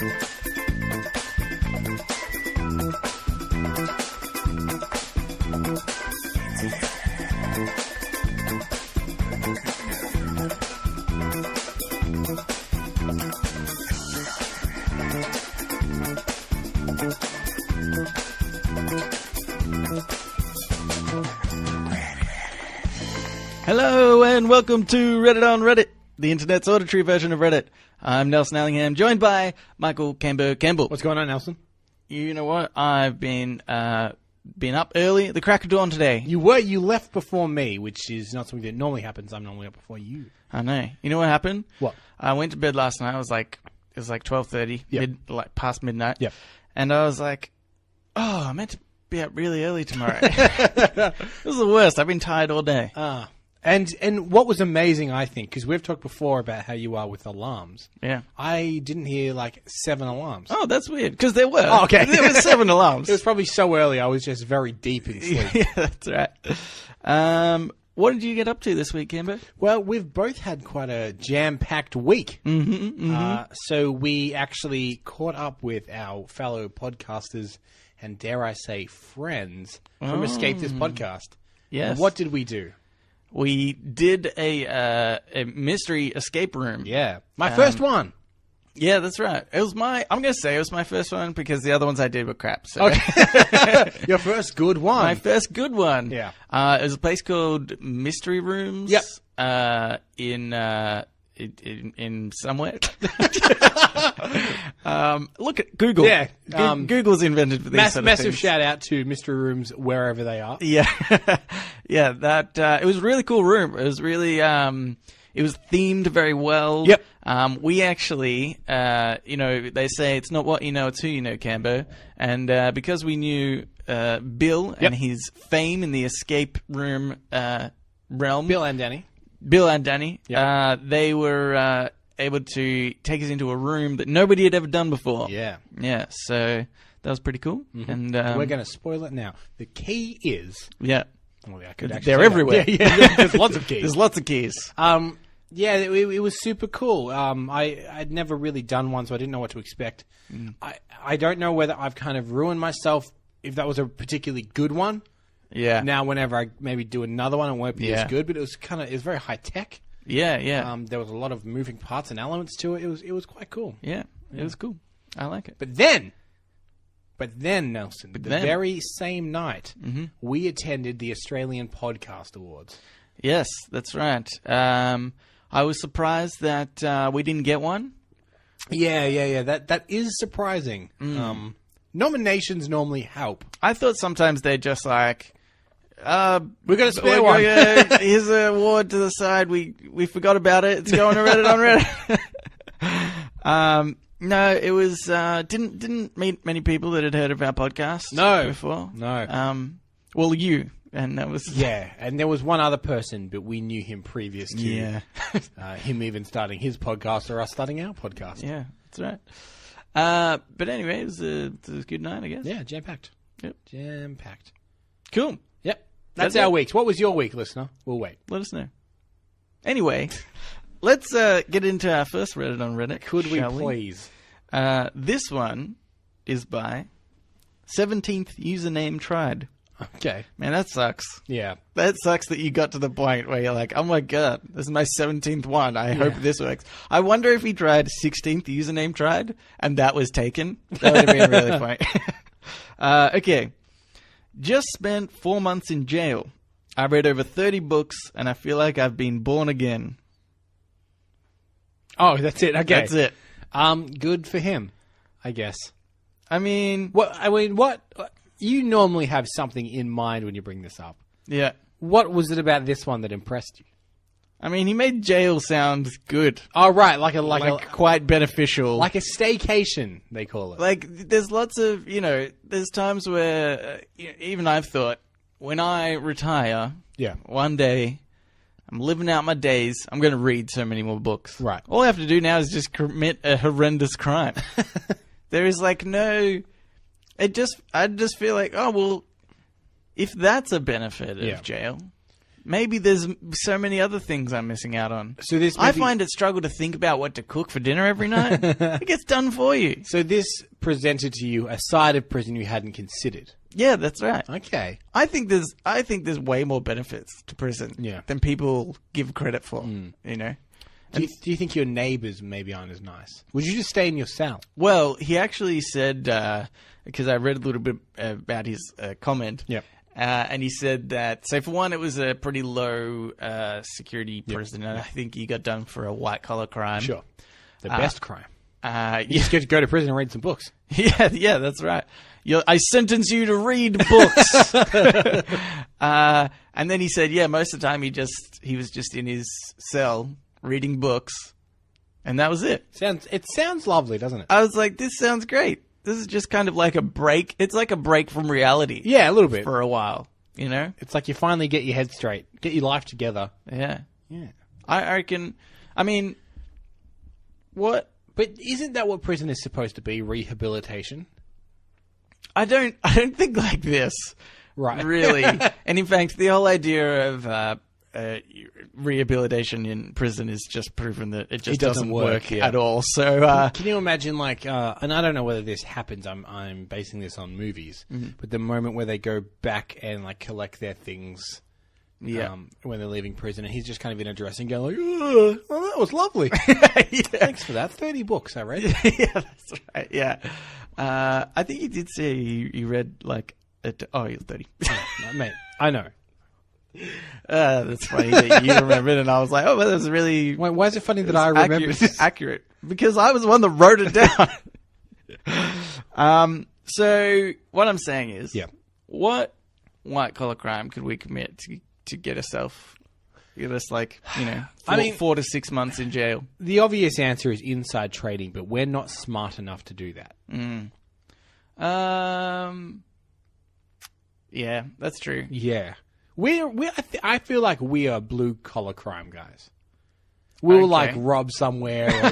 Hello and welcome to Reddit on Reddit, the internet's auditory version of Reddit. I'm Nelson Allingham, joined by Michael Campbell. What's going on, Nelson? You know what? I've been up early at the crack of dawn today. You left before me, which is not something that normally happens. I'm normally up before you. I know. You know what happened? What? I went to bed last night. It was like 12:30, Yep. past midnight. Yep. And I was like, oh, I meant to be up really early tomorrow. This is the worst. I've been tired all day. And what was amazing, I think, because we've talked before about how you are with alarms. Yeah. I didn't hear like 7 alarms. Oh, that's weird. Because there were. Oh, okay. There were 7 alarms. It was probably so early. I was just very deep in sleep. Yeah, that's right. What did you get up to this week, Cambo? Well, we've both had quite a jam-packed week. So we actually caught up with our fellow podcasters and, dare I say, friends from Escape This Podcast. Yes. And what did we do? We did a mystery escape room. Yeah. My first one. Yeah, that's right. I'm going to say it was my first one because the other ones I did were crap. So. Okay. Your first good one. My first good one. Yeah. It was a place called Mystery Rooms. Yep. In somewhere. Look at Google. Yeah. Google's invented for these sort of massive things. shout out to Mystery Rooms wherever they are. Yeah. Yeah, it was a really cool room. It was really, it was themed very well. Yep. We actually, they say it's not what you know, it's who you know, Cambo. And because we knew Bill and his fame in the escape room realm. Bill and Danny. Yep. They were able to take us into a room that nobody had ever done before. Yeah. Yeah, so that was pretty cool. And we're going to spoil it now. The key is... Yeah. Well, I could actually they're say everywhere. that. Yeah. There's lots of keys. There's lots of keys. Yeah, it was super cool. I'd never really done one, so I didn't know what to expect. I don't know whether I've kind of ruined myself if that was a particularly good one. Yeah. Now, whenever I maybe do another one, it won't be as good, but it was very high tech. Yeah, yeah. There was a lot of moving parts and elements to it. It was quite cool. Yeah, it was cool. I like it. But then, Nelson, the very same night, we attended the Australian Podcast Awards. Yes, that's right. I was surprised that we didn't get one. Yeah. That is surprising. Nominations normally help. I thought sometimes they're just like, we're going to spare one. Here's an award to the side. We forgot about it. It's going to Reddit on Reddit. No, it was didn't meet many people that had heard of our podcast before. No. Well, you. And that was... Yeah, and there was one other person, but we knew him previous to him even starting his podcast or us starting our podcast. Yeah, that's right. But anyway, it was a good night, I guess. Yeah, jam-packed. Yep. Jam-packed. Cool. Yep. That's our weeks. What was your week, listener? We'll wait. Let us know. Anyway, let's get into our first Reddit on Reddit. Could we please? This one is by 17th Username Tried. Okay. Man, that sucks. Yeah. That sucks that you got to the point where you're like, oh my god, this is my 17th one. I hope this works. I wonder if he tried 16th username tried, and that was taken. That would have been really funny. Okay. Just spent 4 months in jail. I read over 30 books, and I feel like I've been born again. Oh, that's it. Okay. That's it. Good for him, I guess. I mean... What... You normally have something in mind when you bring this up. Yeah. What was it about this one that impressed you? I mean, he made jail sound good. Oh, right. Like quite beneficial. Like a staycation, they call it. Like, there's lots of, there's times where even I've thought, when I retire, one day, I'm living out my days, I'm going to read so many more books. Right. All I have to do now is just commit a horrendous crime. There is no... I just feel like, oh, well, if that's a benefit of jail, Maybe there's so many other things I'm missing out on. So this I find it struggle to think about what to cook for dinner every night. It gets done for you. So this presented to you a side of prison you hadn't considered. Yeah, that's right. Okay. I think there's way more benefits to prison than people give credit for. You know. Do you think your neighbours maybe aren't as nice? Would you just stay in your cell? Well, he actually said, because I read a little bit about his comment. Yep. And he said that, so for one, it was a pretty low security prison, and I think he got done for a white-collar crime. Sure. The best crime. You just get to go to prison and read some books. Yeah, that's right. I sentence you to read books. And then he said, most of the time he was just in his cell reading books, and that was it. It sounds lovely, doesn't it? I was like, this sounds great. This is just kind of like a break. It's like a break from reality. Yeah, a little bit. For a while, you know? It's like you finally get your head straight, get your life together. Yeah. Yeah. I reckon, I mean, what? But isn't that what prison is supposed to be? Rehabilitation? I don't think like this. Right. Really. And in fact, the whole idea of rehabilitation in prison is just proven that it just doesn't work at all. So can you imagine, like, and I don't know whether this happens, I'm basing this on movies, but the moment where they go back and like collect their things when they're leaving prison, and he's just kind of in a dressing gown like, oh, well, that was lovely. Thanks for that. 30 books I read. Yeah, that's right. Yeah. I think he did say he read like he was 30. Mate, I know. That's funny that you remembered, and I was like, oh, well, that's really... Wait, why is it funny that I remembered this? Accurate. Because I was the one that wrote it down. So what I'm saying is, what white-collar crime could we commit to get us like, 4 to 6 months in jail? The obvious answer is inside trading, but we're not smart enough to do that. Yeah, that's true. Yeah. I feel like we are blue collar crime guys. We'll like rob somewhere. Or,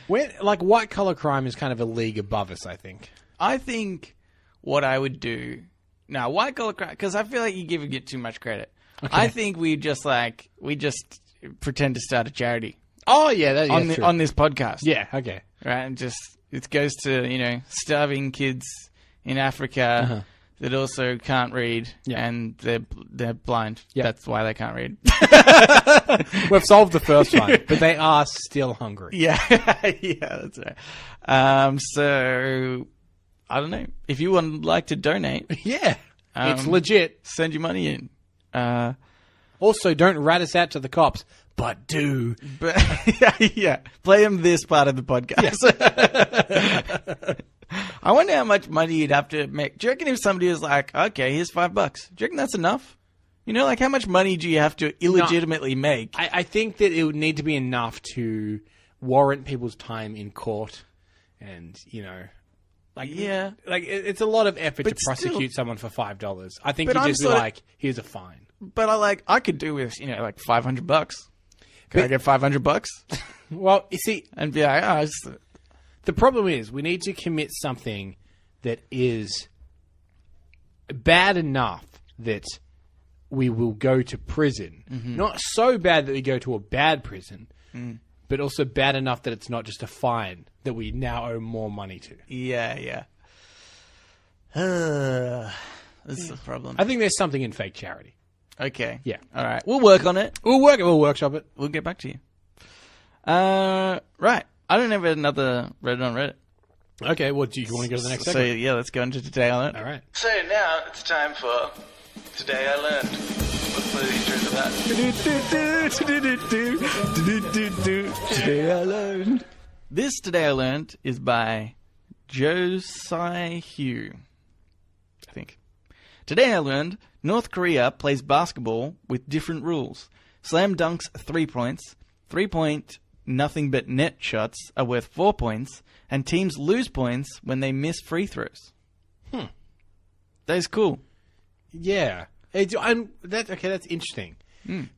we're like white collar crime is kind of a league above us. I think. I think what I would do now, white collar crime, because I feel like you're giving it too much credit. Okay. I think we just pretend to start a charity. Oh yeah, on this podcast. Yeah. Okay. Right, and it goes to starving kids in Africa. That also can't read, and they're blind. Yep. That's why they can't read. We've solved the first one, but they are still hungry. Yeah, that's right. So I don't know if you would like to donate. Yeah, it's legit. Send your money in. Also, don't rat us out to the cops, but do. But play them this part of the podcast. Yeah. I wonder how much money you'd have to make. Do you reckon if somebody was like, okay, here's $5, do you reckon that's enough? Like how much money do you have to illegitimately make? I think that it would need to be enough to warrant people's time in court and, it's a lot of effort to prosecute someone for $5. I think you just be like, here's a fine. But I could do with, like $500. Can I get $500? Well, you see, and be like, the problem is we need to commit something that is bad enough that we will go to prison. Not so bad that we go to a bad prison, but also bad enough that it's not just a fine that we now owe more money to. Yeah. This is the problem. I think there's something in fake charity. Okay. Yeah. All right. We'll work on it. We'll workshop it. We'll get back to you. Right. I don't have another Reddit on Reddit. Okay, well, do you want to go to the next segment? So, let's go into Today I Learned. All right. So now it's time for Today I Learned. What's the intro to that? Today I Learned. This Today I Learned is by Josiah Hugh, I think. Today I learned North Korea plays basketball with different rules. Slam dunks 3 points, 3-point nothing but net shots are worth 4 points, and teams lose points when they miss free throws. That's cool. Yeah. That's interesting.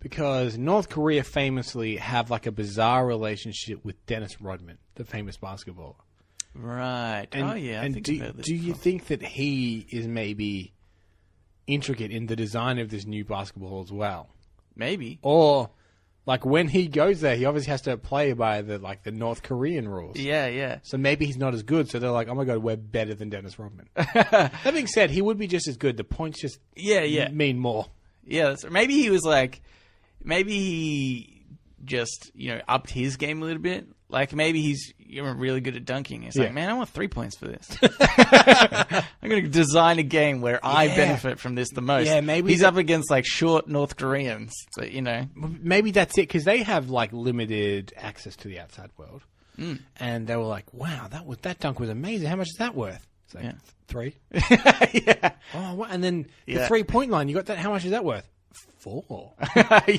Because North Korea famously have like a bizarre relationship with Dennis Rodman, the famous basketballer. Right. And, I think I've heard this do you think that he is maybe intricate in the design of this new basketball as well? Maybe. Or, like, when he goes there, he obviously has to play by the North Korean rules. Yeah. So maybe he's not as good. So they're like, oh my God, we're better than Dennis Rodman. That being said, he would be just as good. The points just mean more. Yeah, maybe he was like, maybe he just, upped his game a little bit. Like, maybe he's really good at dunking. It's like, man, I want 3 points for this. I'm going to design a game where I benefit from this the most. Yeah, maybe he's up against, like, short North Koreans. So, Maybe that's it, because they have, like, limited access to the outside world. And they were like, wow, that dunk was amazing. How much is that worth? It's like, 3. Yeah. Oh, what? And then the 3-point line, you got that? How much is that worth? 4.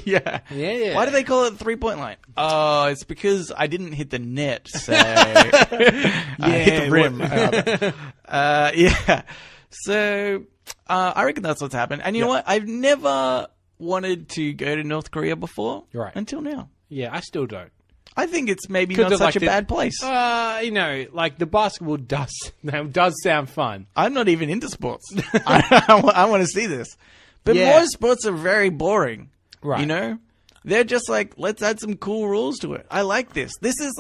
Yeah. Why do they call it the 3-point line? Oh, it's because I didn't hit the net, so I hit the rim. Yeah. So I reckon that's what's happened. And you know what? I've never wanted to go to North Korea before. Right. Until now. Yeah, I still don't. I think it's maybe not such a bad place. Like the basketball does sound fun. I'm not even into sports. I want to see this. But most sports are very boring. Right. They're just like, let's add some cool rules to it. I like this. This is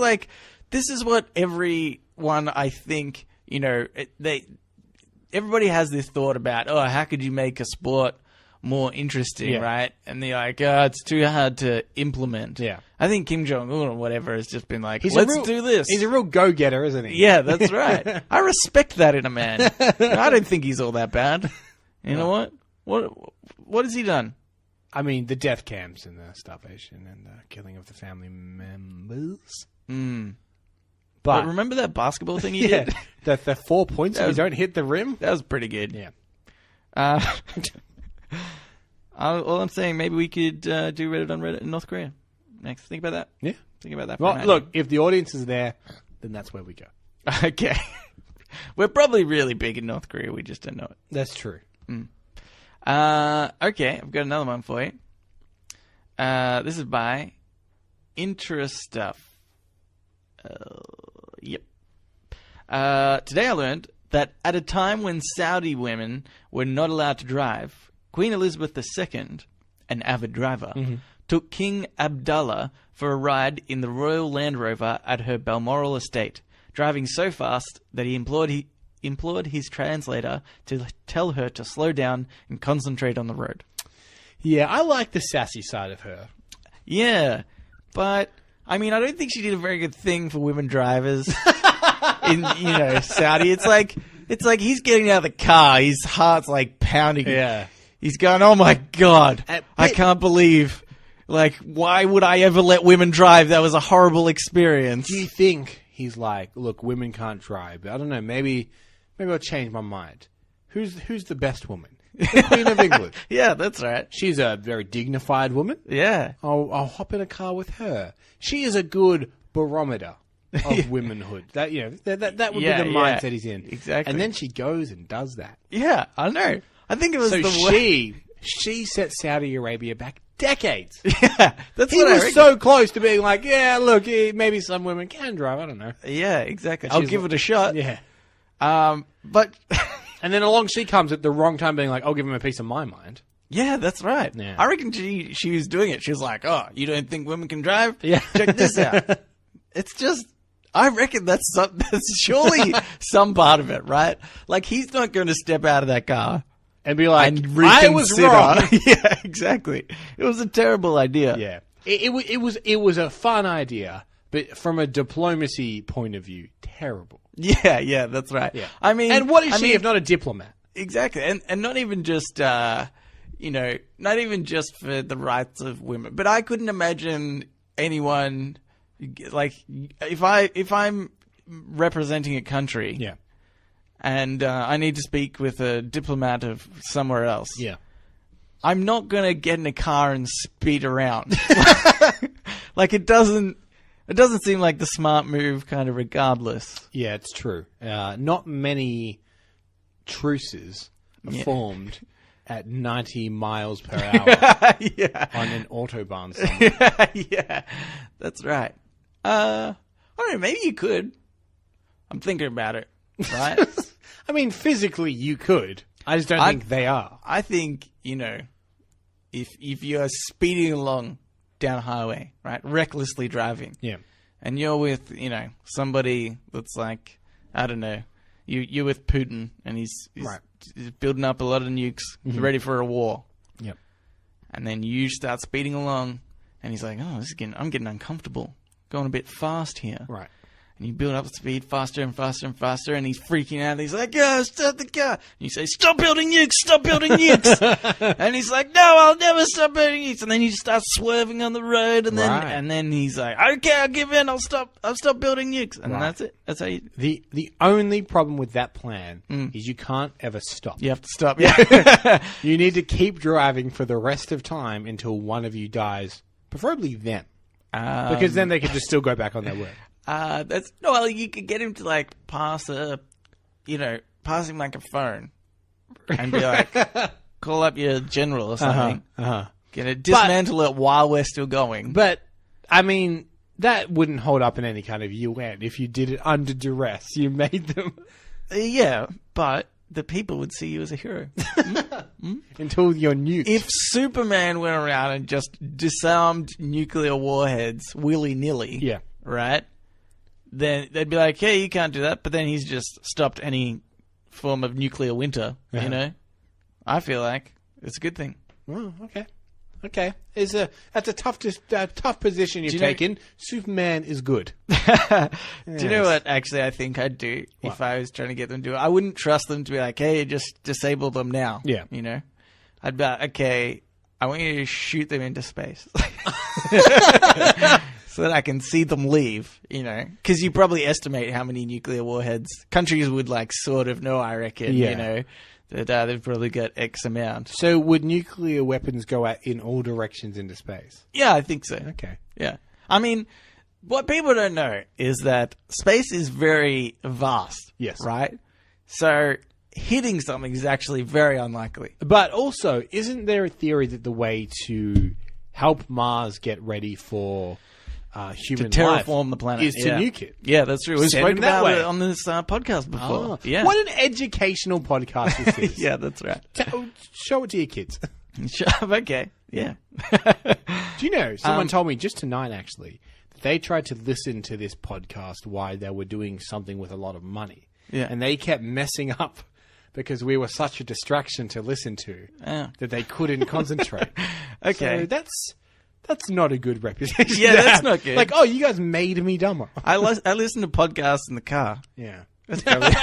what everyone, I think, everybody has this thought about, how could you make a sport more interesting, right? And they're like, it's too hard to implement. Yeah. I think Kim Jong-un or whatever has just been like, let's do this. He's a real go-getter, isn't he? Yeah, that's right. I respect that in a man. I don't think he's all that bad. You know what? What has he done? I mean, the death camps and the starvation and the killing of the family members. But remember that basketball thing he did? The 4 points if you don't hit the rim? That was pretty good. Yeah. All I'm saying, maybe we could do Reddit on Reddit in North Korea next. Think about that. Yeah. Think about that. Well, look, if the audience is there, then that's where we go. Okay. We're probably really big in North Korea. We just don't know it. That's true. Okay, I've got another one for you. This is by Interstuff. Yep. Today I learned that at a time when Saudi women were not allowed to drive, Queen Elizabeth II, an avid driver, took King Abdullah for a ride in the Royal Land Rover at her Balmoral estate, driving so fast that he implored his translator to tell her to slow down and concentrate on the road. Yeah, I like the sassy side of her. Yeah, but I mean, I don't think she did a very good thing for women drivers in Saudi. It's like he's getting out of the car, his heart's like pounding. Yeah, he's going, "Oh my God, I can't believe. Like, why would I ever let women drive? That was a horrible experience." Do you think he's like, look, women can't drive? I don't know. Maybe I'll change my mind. Who's the best woman? The Queen of England. Yeah, that's right. She's a very dignified woman. Yeah. I'll hop in a car with her. She is a good barometer of womanhood. That that would be the mindset he's in. Exactly. And then she goes and does that. Yeah, I know. I think it was she set Saudi Arabia back decades. Yeah, that's he what I was reckon. so close to being like, yeah, look, maybe some women can drive. I don't know. Yeah, exactly. I'll give it a shot. Yeah. But and then along she comes at the wrong time, being like, I'll give him a piece of my mind. Yeah, that's right. Yeah. I reckon she was doing it. She was like, "Oh, you don't think women can drive? Yeah, check this out." It's just, I reckon that's surely some part of it, right? Like, he's not going to step out of that car and be like, I was wrong. Yeah, exactly. It was a terrible idea. Yeah, it was a fun idea, but from a diplomacy point of view, terrible. Yeah, that's right. Yeah. I mean, and what is she if not a diplomat? Exactly, and not even just not even just for the rights of women, but I couldn't imagine anyone like if I'm representing a country, yeah, and I need to speak with a diplomat of somewhere else, yeah, I'm not gonna get in a car and speed around. Like it doesn't seem like the smart move, kind of regardless. Yeah, it's true. Not many truces are formed at 90 miles per hour on an autobahn somewhere. Yeah, that's right. I don't know, maybe you could. I'm thinking about it, right? I mean, physically you could. I just don't think they are. I think, if you're speeding along down a highway, right, recklessly driving, and you're with somebody that's like, I don't know, you're with Putin, and he's building up a lot of nukes, ready for a war. Yep. And then you start speeding along, and he's like, "Oh, I'm getting uncomfortable, going a bit fast here." Right. And you build up the speed faster and faster and faster, and he's freaking out. He's like, "Yeah, start the car." And you say, "Stop building nukes! Stop building nukes!" And he's like, "No, I'll never stop building nukes." And then you start swerving on the road, and then he's like, "Okay, I'll give in. I'll stop building nukes." And that's it. That's how you. The only problem with that plan is you can't ever stop. You have to stop. Yeah. You need to keep driving for the rest of time until one of you dies, preferably them, because then they can just still go back on their way. You could get him to like pass him like a phone, and be like, call up your general or something. Get it, dismantle it while we're still going. But I mean, that wouldn't hold up in any kind of UN if you did it under duress. You made them. Yeah, but the people would see you as a hero. Until you're nuked. If Superman went around and just disarmed nuclear warheads willy-nilly, right? Then they'd be like, "Hey, you can't do that." But then he's just stopped any form of nuclear winter, I feel like it's a good thing. Oh, okay. That's a tough position you've taken. Superman is good. Do you know what, actually, I think I'd do if I was trying to get them to do it? I wouldn't trust them to be like, "Hey, just disable them now." Yeah. I'd be like, "Okay, I want you to shoot them into space." So that I can see them leave, because you probably estimate how many nuclear warheads countries would sort of know, I reckon, that they've probably got X amount. So would nuclear weapons go out in all directions into space? Yeah, I think so. Okay. Yeah. I mean, what people don't know is that space is very vast. Yes. Right? So hitting something is actually very unlikely. But also, isn't there a theory that the way to help Mars get ready for human to life terraform the planet is to nuke it? Yeah, that's true. We spoke about it on this podcast before. Oh. Yeah. What an educational podcast this is. Yeah, that's right. Show it to your kids. Okay. Yeah. Do you know, someone told me just tonight, actually, that they tried to listen to this podcast while they were doing something with a lot of money. Yeah. And they kept messing up because we were such a distraction to listen to that they couldn't concentrate. Okay. So that's not a good reputation. Yeah, that's not good. Like, oh, you guys made me dumber. I listen to podcasts in the car. Yeah. That's probably...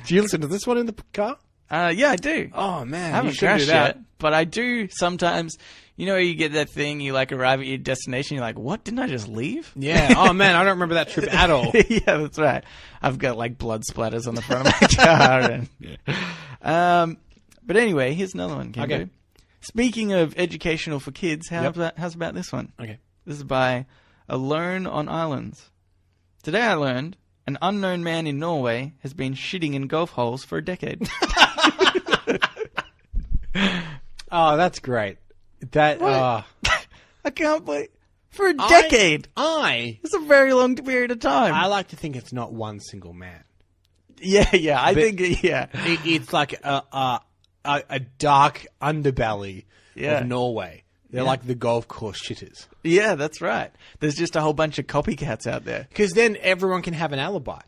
Do you listen to this one in the car? Yeah, I do. Oh, man. I haven't crashed yet, but I do sometimes. You get that thing, you arrive at your destination, you're like, what? Didn't I just leave? Yeah. Oh, man, I don't remember that trip at all. Yeah, that's right. I've got blood splatters on the front of my car. But anyway, here's another one. Okay. Speaking of educational for kids, how's about this one? Okay. This is by Alone on Islands. Today I learned an unknown man in Norway has been shitting in golf holes for a decade. Oh, that's great. I can't believe... For a decade! It's a very long period of time. I like to think it's not one single man. Yeah, I think... It's like a dark underbelly of Norway. They're like the golf course shitters. Yeah, that's right. There's just a whole bunch of copycats out there. Because then everyone can have an alibi.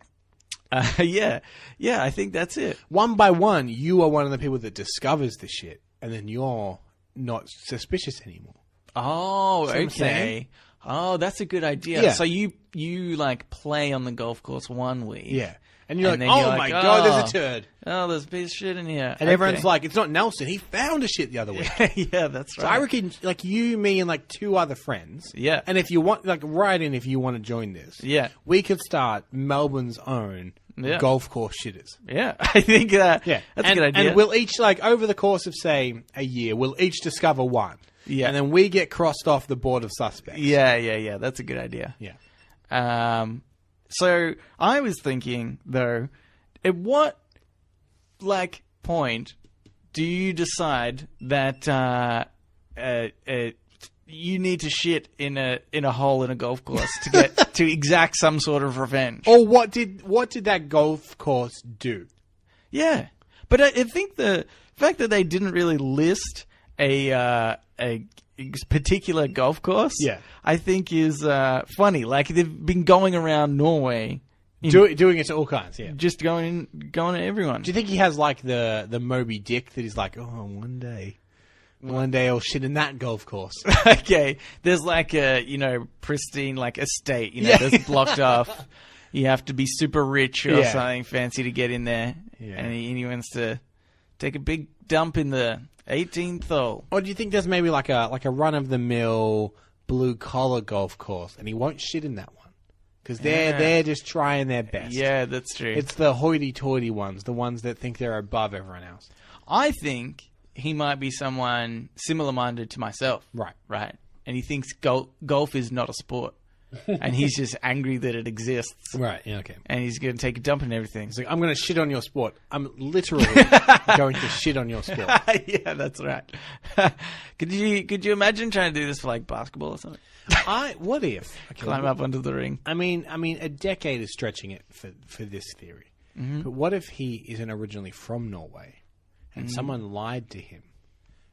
Yeah, I think that's it. One by one, you are one of the people that discovers the shit, and then you're not suspicious anymore. Oh, okay. Oh, that's a good idea. Yeah. So you play on the golf course one week. Yeah. And you're like, oh my God, there's a turd. Oh, there's a piece of shit in here. And everyone's like, it's not Nelson. He found a shit the other week. Yeah, that's right. So I reckon, you, me, and two other friends. Yeah. And if you want, write in if you want to join this. Yeah. We could start Melbourne's own golf course shitters. Yeah. I think that's a good idea. And we'll each, over the course of, say, a year, we'll each discover one. Yeah. And then we get crossed off the board of suspects. Yeah. That's a good idea. Yeah. So I was thinking, though, at what point do you decide that you need to shit in a hole in a golf course to get to exact some sort of revenge? Or what did that golf course do? Yeah, but I think the fact that they didn't really list a particular golf course, I think is funny. Like they've been going around Norway, doing it to all kinds. Yeah, just going to everyone. Do you think he has like the Moby Dick that he's like, oh, one day I'll shit in that golf course. Okay, there's like a pristine like estate, that's blocked off. You have to be super rich or something fancy to get in there, and he wants to take a big dump in the 18th hole. Or do you think there's maybe like a run of the mill blue collar golf course, and he won't shit in that one because they're just trying their best. Yeah, that's true. It's the hoity-toity ones, the ones that think they're above everyone else. I think he might be someone similar-minded to myself. Right. And he thinks golf is not a sport. And he's just angry that it exists. Right, yeah, okay. And he's going to take a dump and everything. He's like, I'm going to shit on your sport. I'm literally going to shit on your sport. Yeah, that's right. Could you imagine trying to do this for like basketball or something? What if? Okay, climb up onto the ring. I mean, a decade is stretching it for this theory. Mm-hmm. But what if he isn't originally from Norway and someone lied to him?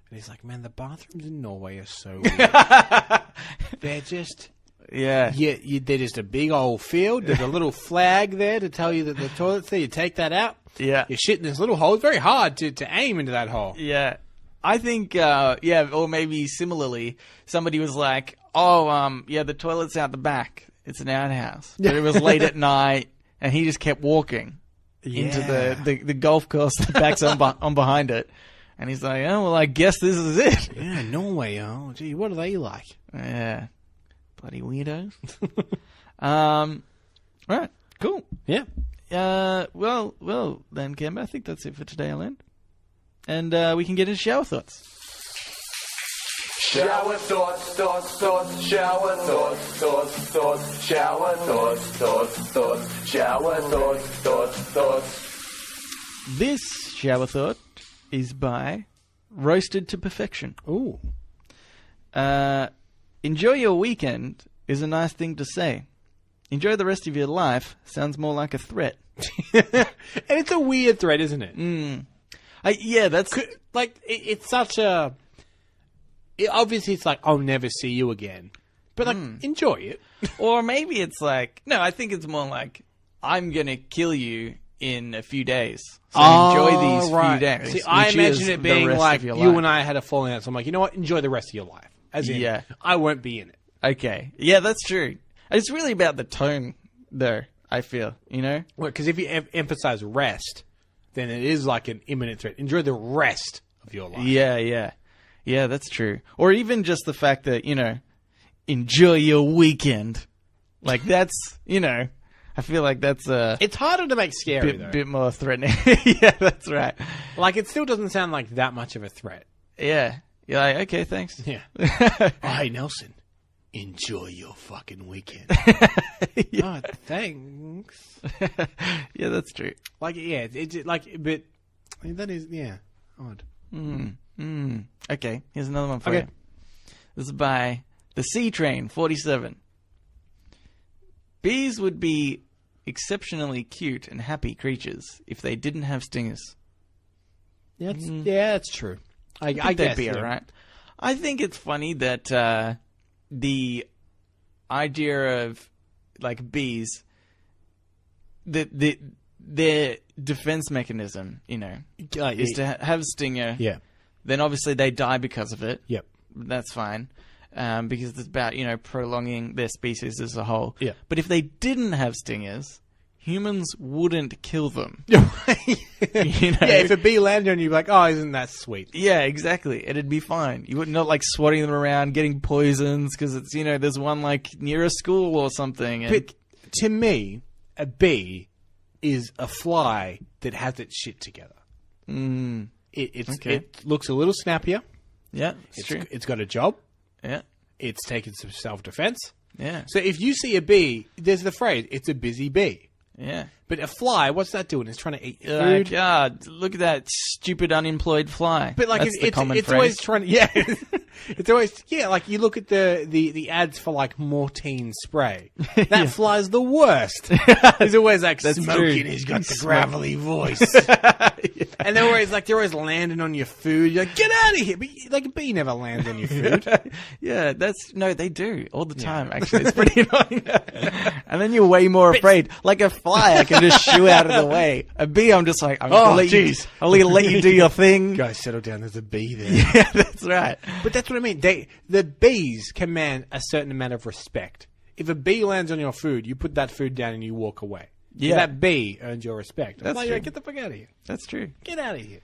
And he's like, man, the bathrooms in Norway are so weird. They're just... Yeah, they're just a big old field. There's a little flag there to tell you that the toilet's there. You take that out. Yeah. You shit in this little hole. It's very hard to aim into that hole. Yeah. I think, or maybe similarly, somebody was like, the toilet's out the back. It's an outhouse. But it was late at night, and he just kept walking into the golf course that backs on behind it. And he's like, oh, well, I guess this is it. Yeah, Norway, oh, gee, what are they like? Yeah. Bloody weirdos. Right, cool. Yeah. Well, then, Kemba, I think that's it for today, I'll end. And we can get into shower thoughts. Shower thoughts, shower thoughts, shower thoughts, shower thoughts. This shower thought is by Roasted to Perfection. Ooh. Enjoy your weekend is a nice thing to say. Enjoy the rest of your life sounds more like a threat. And it's a weird threat, isn't it? That's... It's such a... obviously, it's like, I'll never see you again. But, enjoy it. Or maybe it's like... No, I think it's more like, I'm going to kill you in a few days. So enjoy these few days. See, I imagine it being like, you and I had a falling out. So I'm like, you know what? Enjoy the rest of your life. As in, I won't be in it. Okay. Yeah, that's true. It's really about the tone, though, I feel, Well, because if you emphasize rest, then it is like an imminent threat. Enjoy the rest of your life. Yeah, that's true. Or even just the fact that, enjoy your weekend. Like, that's, I feel like that's it's harder to make scary, though. Bit more threatening. Yeah, that's right. Like, it still doesn't sound like that much of a threat. Yeah. You're like, okay, thanks. Yeah. Hey, Nelson, enjoy your fucking weekend. Oh, thanks. Yeah, that's true. Like, yeah, it's like, but I mean, that is, odd. Okay, here's another one for you. This is by The Sea Train 47. Bees would be exceptionally cute and happy creatures if they didn't have stingers. Yeah, that's true. I think guess they'd be alright. I think it's funny that the idea of like bees, their defense mechanism, is to have a stinger. Yeah. Then obviously they die because of it. Yep. That's fine. Because it's about prolonging their species as a whole. Yeah. But if they didn't have stingers, humans wouldn't kill them. If a bee landed on you, you'd be like, oh, isn't that sweet? Yeah, exactly. It'd be fine. You wouldn't like swatting them around, getting poisons, because it's, there's one like near a school or something. And... But to me, a bee is a fly that has its shit together. It looks a little snappier. Yeah, it's true. It's got a job. Yeah. It's taken some self-defense. Yeah. So if you see a bee, there's the phrase, it's a busy bee. Yeah. But a fly, what's that doing? It's trying to eat your Like, food. God, look at that stupid unemployed fly. But like That's the common it's phrase. always trying to it's always like you look at the ads for like Mortein spray. That fly's the worst. He's always like That's smoking. true. He's got the gravelly voice, and they're always landing on your food. You're like, get out of here! But like a bee never lands on your food. Yeah, they do all the time. Actually, it's pretty annoying. And then you're way more afraid. Like a fly, I can just shoo out of the way. A bee, I'm just like, I'm gonna let you do your thing. Guys, settle down. There's a bee there. Yeah, that's right. But that's what I mean. The bees command a certain amount of respect. If a bee lands on your food, you put that food down and you walk away. Yeah. That bee earns your respect. That's true. Like, get the fuck out of here. That's true. Get out of here.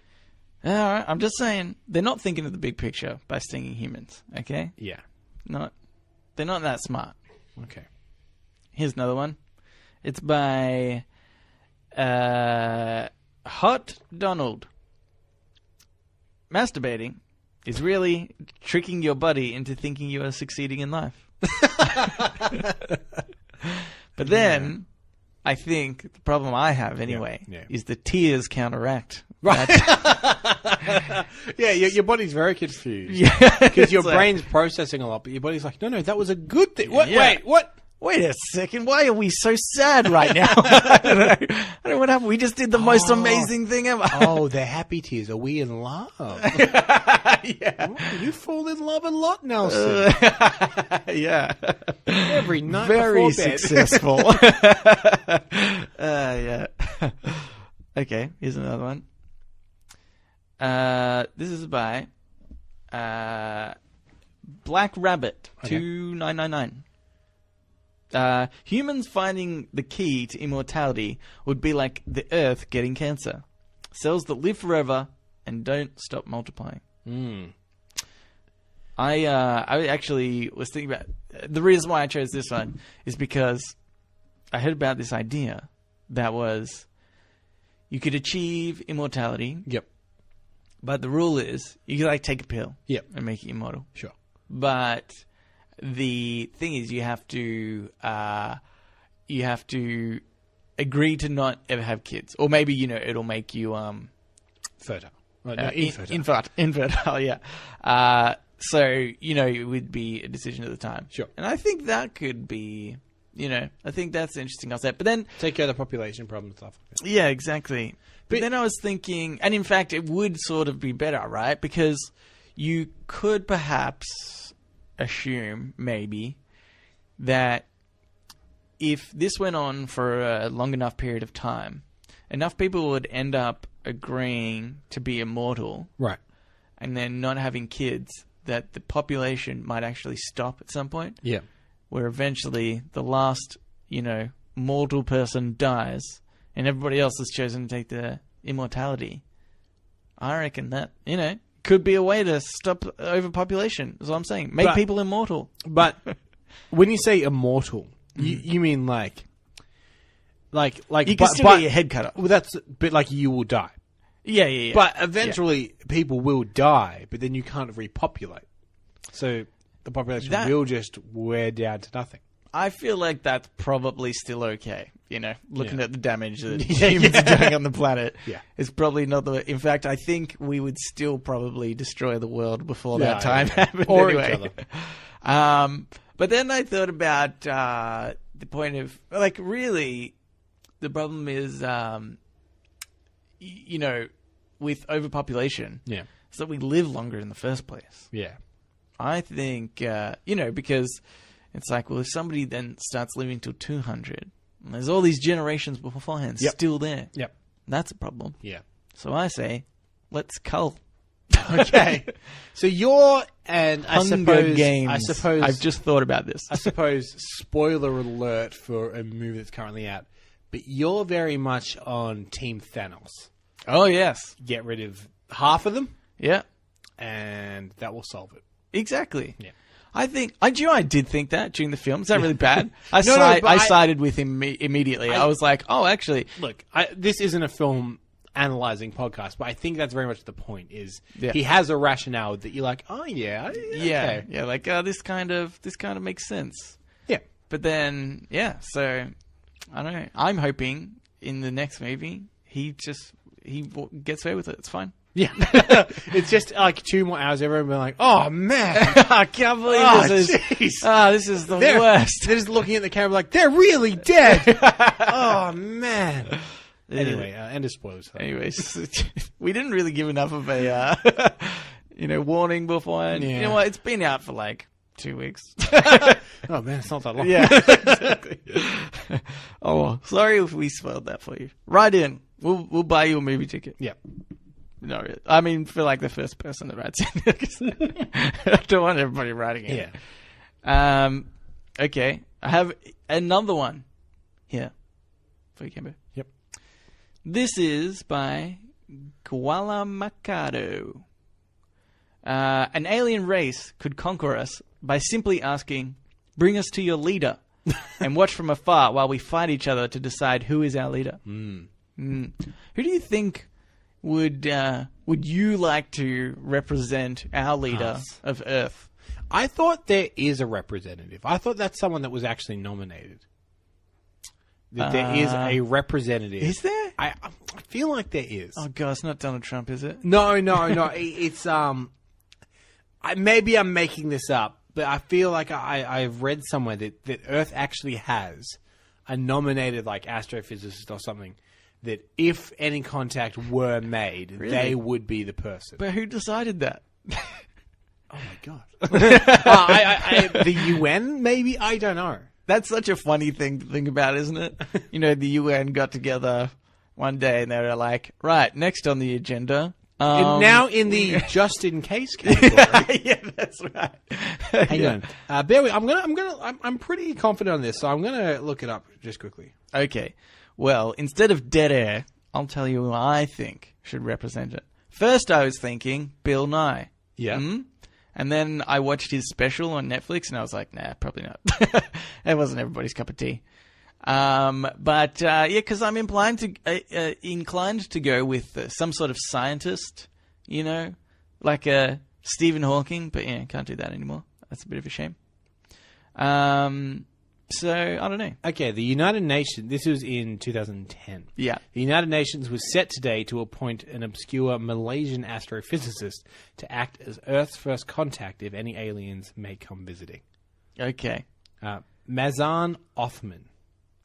All right, I'm just saying they're not thinking of the big picture by stinging humans. Okay, Yeah. they're not that smart. Okay. Here's another one. It's by Hot Donald. Masturbating is really tricking your body into thinking you are succeeding in life. But then, I think the problem I have anyway is the tears counteract. Right. Yeah, your body's very confused. Yeah, Because your it's like- brain's processing a lot, but your body's like, no, that was a good thing. What? Yeah. Wait, what? Wait a second, why are we so sad right now? I don't know what happened. We just did the most amazing thing ever. Oh, they're happy tears. Are we in love? Yeah. Oh, you fall in love a lot, Nelson. Yeah. Every night Very before bed. successful. Yeah. Okay, here's another one. This is by Black Rabbit 2999. Humans finding the key to immortality would be like the Earth getting cancer. Cells that live forever and don't stop multiplying. I actually was thinking about... The reason why I chose this one is because I heard about this idea that was you could achieve immortality. Yep. But the rule is you can take a pill. Yep. And make it immortal. Sure. But the thing is, you have to agree to not ever have kids, or maybe it'll make you Fertile. infertile. Yeah. So it would be a decision at the time. Sure. And I think that could be, I think that's an interesting concept. But then, Take care of the population problem and stuff. yeah, exactly. But then I was thinking, and in fact, it would sort of be better, right? Because you could perhaps assume, maybe, that if this went on for a long enough period of time, enough people would end up agreeing to be immortal, Right. and then not having kids, that the population might actually stop at some point, Yeah. where eventually the last, mortal person dies, and everybody else has chosen to take the immortality. I reckon that, could be a way to stop overpopulation, is what I'm saying. Make people immortal. But when you say immortal, you mean like You can still get your head cut off. Well, that's a bit like you will die. Yeah. But eventually, people will die, but then you can't repopulate. So the population will just wear down to nothing. I feel like that's probably still okay. Looking at the damage that humans are doing on the planet. Yeah. It's probably not the... In fact, I think we would still probably destroy the world before that time happened Or anyway. each other. But then I thought about the point of... really, the problem is, with overpopulation, is that we live longer in the first place. Yeah. I think, because it's like, well, if somebody then starts living till 200, and there's all these generations beforehand still there. Yep. That's a problem. Yeah. So I say, let's cull. Okay. So and Hunger Games. I suppose I've just thought about this. I suppose spoiler alert for a movie that's currently out, but you're very much on Team Thanos. Oh, yes. Get rid of half of them, Yeah. and that will solve it. Exactly. Yeah. I think... I did think that during the film. Is that really bad? No, but I sided with him immediately. I was like, oh, actually... Look, this isn't a film analyzing podcast, but I think that's very much the point. Is he has a rationale that you're like, oh yeah, okay. Yeah. Like, this kind of makes sense. Yeah. But then, so I don't know. I'm hoping in the next movie, he gets away with it. It's fine. Yeah. It's just like 2 more hours. Everyone being like, oh, man. I can't believe this is the worst. They're just looking at the camera like, they're really dead. Oh, man. Anyway, end of spoilers. Anyways, we didn't really give enough of a, warning beforehand. Yeah. You know what? It's been out for like 2 weeks. Oh, man, it's not that long. Yeah, exactly. Oh, well, sorry if we spoiled that for you. Write in. We'll buy you a movie ticket. Yeah. No, really. I mean, for like the first person that writes in. I don't want everybody writing in. Yeah. Okay. I have another one here for you, Kimbo. Yep. This is by Gualamacado. An alien race could conquer us by simply asking, "Bring us to your leader," and watch from afar while we fight each other to decide who is our leader. Who do you think would you like to represent our leader of Earth? I thought there is a representative. I thought that's someone that was actually nominated. That there is a representative. Is there? I feel like there is. Oh god, it's not Donald Trump, is it? No. It's maybe I'm making this up, but I feel like I've read somewhere that Earth actually has a nominated like astrophysicist or something. That if any contact were made, Really? they would be the person. But who decided that? Oh my god! The UN, maybe? I don't know. That's such a funny thing to think about, isn't it? The UN got together one day and they were like, right, next on the agenda. And now in the just in case category. Yeah, that's right. Hang on. Bear with. I'm pretty confident on this, so I'm gonna look it up just quickly. Okay. Well, instead of dead air, I'll tell you who I think should represent it. First, I was thinking Bill Nye. Yeah. And then I watched his special on Netflix, and I was like, nah, probably not. It wasn't everybody's cup of tea. But because I'm inclined to go with some sort of scientist, like Stephen Hawking. But can't do that anymore. That's a bit of a shame. So I don't know. Okay, the United Nations. This was in 2010. Yeah. The United Nations was set today to appoint an obscure Malaysian astrophysicist to act as Earth's first contact if any aliens may come visiting. Okay. Mazan Othman.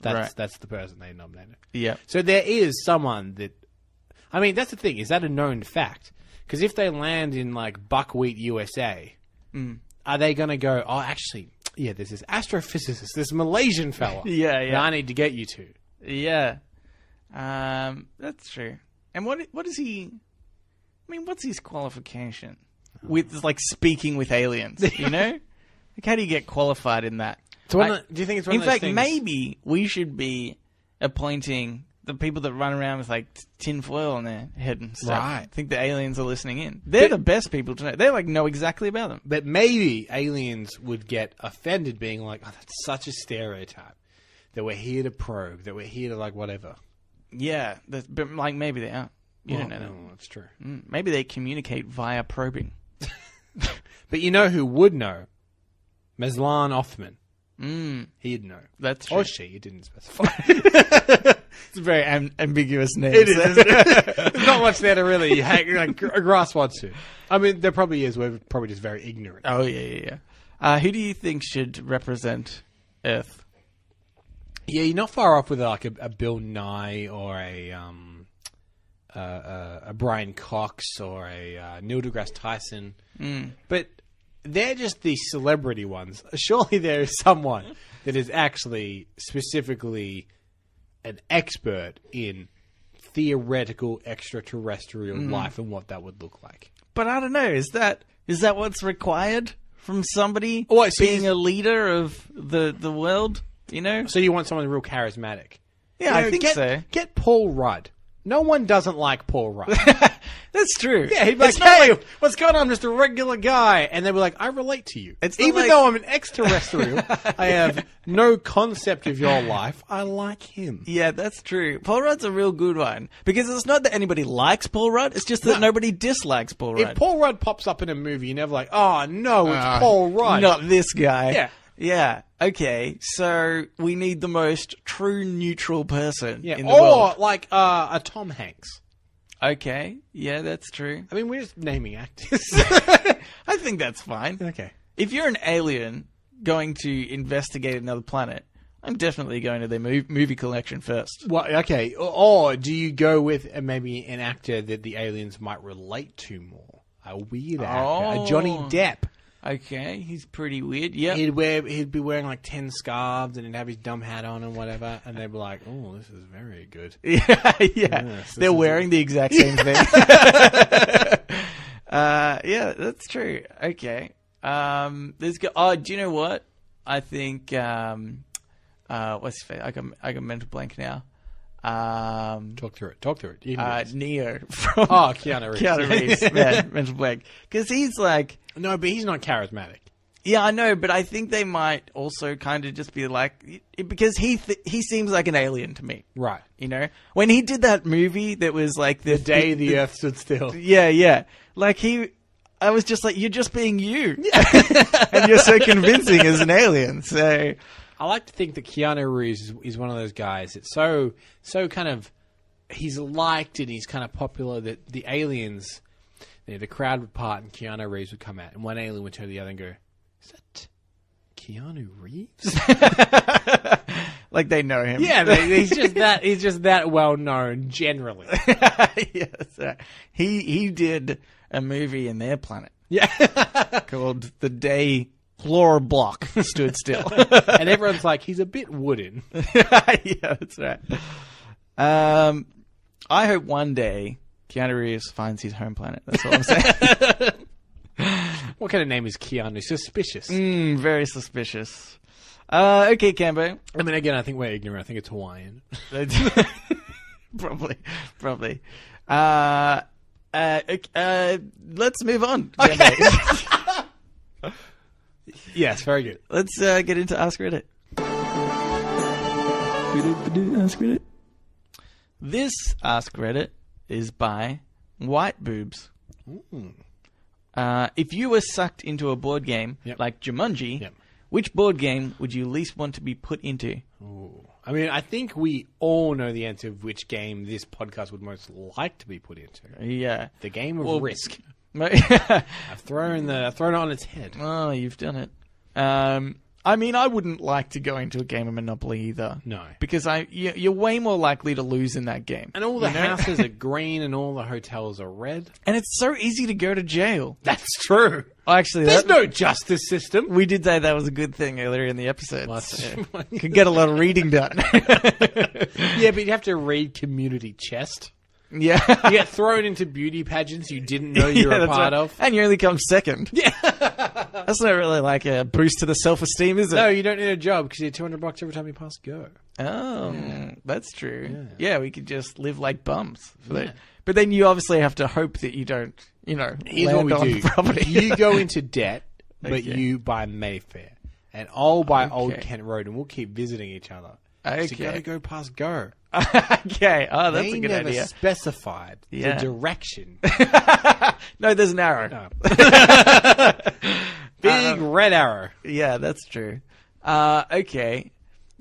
Right. That's the person they nominated. Yeah. So there is someone that... I mean, that's the thing. Is that a known fact? Because if they land in, like, Buckwheat, USA, are they going to go, oh, actually... Yeah, there's this astrophysicist, this Malaysian fella. Yeah. That I need to get you to. Yeah. That's true. And what is he... I mean, what's his qualification? With, like, speaking with aliens, Like, how do you get qualified in that? Do you think it's one of those things? In fact, maybe we should be appointing the people that run around with, like, tinfoil on their head and stuff. Right. I think the aliens are listening in. They're the best people to know. They, like, know exactly about them. But maybe aliens would get offended being like, oh, that's such a stereotype. That we're here to probe, that we're here to, like, whatever. Yeah. But, like, maybe they aren't. You don't know that. No, that's true. Maybe they communicate via probing. But you know who would know? Mazlan Othman. He'd know. That's true. Or she, it didn't specify. It's a very ambiguous name. It is, isn't it? There's not much there to really grasp onto. I mean, there probably is. We're probably just very ignorant. Oh, yeah. Who do you think should represent Earth? Yeah, you're not far off with like a Bill Nye or a Brian Cox or a Neil deGrasse Tyson. But they're just the celebrity ones. Surely there is someone that is actually specifically an expert in theoretical extraterrestrial life and what that would look like. But I don't know. Is that what's required from somebody being a leader of the world? So you want someone real charismatic? Yeah, I think so. Get Paul Rudd. No one doesn't like Paul Rudd. That's true. Yeah, he'd be like, hey, what's going on? I'm just a regular guy. And they were like, I relate to you. Even though I'm an extraterrestrial, I have no concept of your life, I like him. Yeah, that's true. Paul Rudd's a real good one. Because it's not that anybody likes Paul Rudd, it's just that nobody dislikes Paul Rudd. If Paul Rudd pops up in a movie, you're never like, oh, no, it's Paul Rudd. Not this guy. Yeah. Yeah. Okay. So we need the most true neutral person Yeah, in the or world. like a Tom Hanks. Okay. Yeah, that's true. I mean, we're just naming actors. I think that's fine. Okay. If you're an alien going to investigate another planet, I'm definitely going to their movie collection first. Well, okay. Or do you go with maybe an actor that the aliens might relate to more? A weird actor, a Johnny Depp. Okay, he's pretty weird. Yeah. He'd be wearing like 10 scarves and he'd have his dumb hat on and whatever, and they'd be like, "Oh, this is very good." Yeah. Yes, They're wearing the exact same thing. Yeah, that's true. Okay. Do you know what? I think what's his face? I got mental blank now. Talk through it. You can do this. Neo from Keanu Reeves. Keanu Reeves, man, mental blank. Because he's like, No, but he's not charismatic. yeah, I know, but I think they might also kind of just be like, because he seems like an alien to me. Right. You know, when he did that movie that was like The day the Earth stood still. Yeah. Like I was just like, you're just being you. And you're so convincing as an alien. So I like to think that Keanu Reeves is one of those guys that's so kind of, he's liked and he's kind of popular that the aliens, the crowd would part and Keanu Reeves would come out and one alien would turn to the other and go, "Is that Keanu Reeves?" like they know him. Yeah, he's just that well known generally. Yes, he did a movie in their planet. Yeah. Called The Day Floor Block Stood Still. And everyone's like, he's a bit wooden. Yeah, that's right. I hope one day Keanu Reeves finds his home planet. That's all I'm saying. What kind of name is Keanu? Suspicious. Very suspicious. Okay, Cambo. I mean, again, I think we're ignorant. I think it's Hawaiian. Probably. Let's move on. Okay. Yes, very good. Let's get into Ask Reddit. Ask Reddit. This Ask Reddit is by White Boobs. If you were sucked into a board game like Jumanji, which board game would you least want to be put into? Ooh. I mean, I think we all know the answer of which game this podcast would most like to be put into. Yeah. The game of Risk. I've thrown it on its head. Oh, you've done it. I mean, I wouldn't like to go into a game of Monopoly either. No. Because you're way more likely to lose in that game. And all the houses are green and all the hotels are red. And it's so easy to go to jail. That's true. Actually, there's no justice system. We did say that was a good thing earlier in the episode. Well, could get a lot of reading done. Yeah, but you'd have to read Community Chest. Yeah. You get thrown into beauty pageants you didn't know you were a part of. And you only come second. Yeah. That's not really like a boost to the self-esteem, is it? No, you don't need a job because you get $200 every time you pass go. Oh, that's true. Yeah, we could just live like bums. But then you obviously have to hope that you don't, Here's land what on we do. property. You go into debt, but Okay. you buy Mayfair. And I'll buy Old Kent Road and we'll keep visiting each other. Okay. So you gotta go past go. Okay. Oh, that's They a good never idea. specified Yeah. the direction. No, there's an arrow. No. Big red arrow. Yeah, that's true. Okay.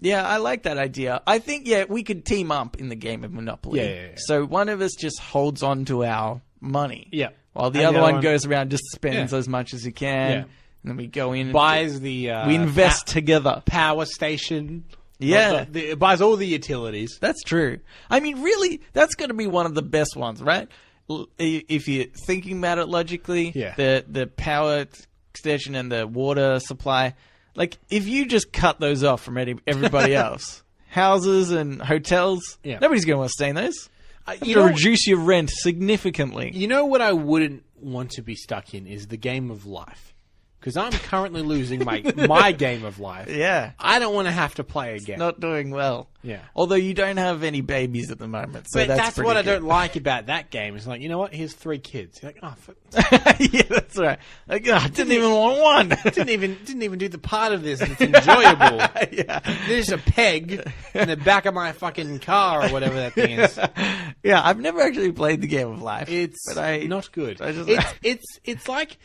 Yeah, I like that idea. I think, we could team up in the game of Monopoly. Yeah. So one of us just holds on to our money. Yeah. While the And other one goes around, just spends Yeah. as much as he can. Yeah. And then we go in Buys the we invest together. power station. Yeah. It buys all the utilities. That's true. I mean, really, that's going to be one of the best ones, right? If you're thinking about it logically, the power station and the water supply, like if you just cut those off from everybody else, houses and hotels, nobody's going to want to stay in those. You have to reduce your rent significantly. You know what I wouldn't want to be stuck in is the game of life. Because I'm currently losing my game of life. Yeah. I don't want to have to play again. Not doing well. Yeah. Although you don't have any babies at the moment. So but that's what I good. don't like about that game. It's like, you know what? Here's 3 kids. You're like, oh, yeah, that's right. Like, I didn't even want one. didn't even do the part of this that's enjoyable. Yeah. There's a peg in the back of my fucking car or whatever that thing is. Yeah, I've never actually played the game of life. It's not good. It's like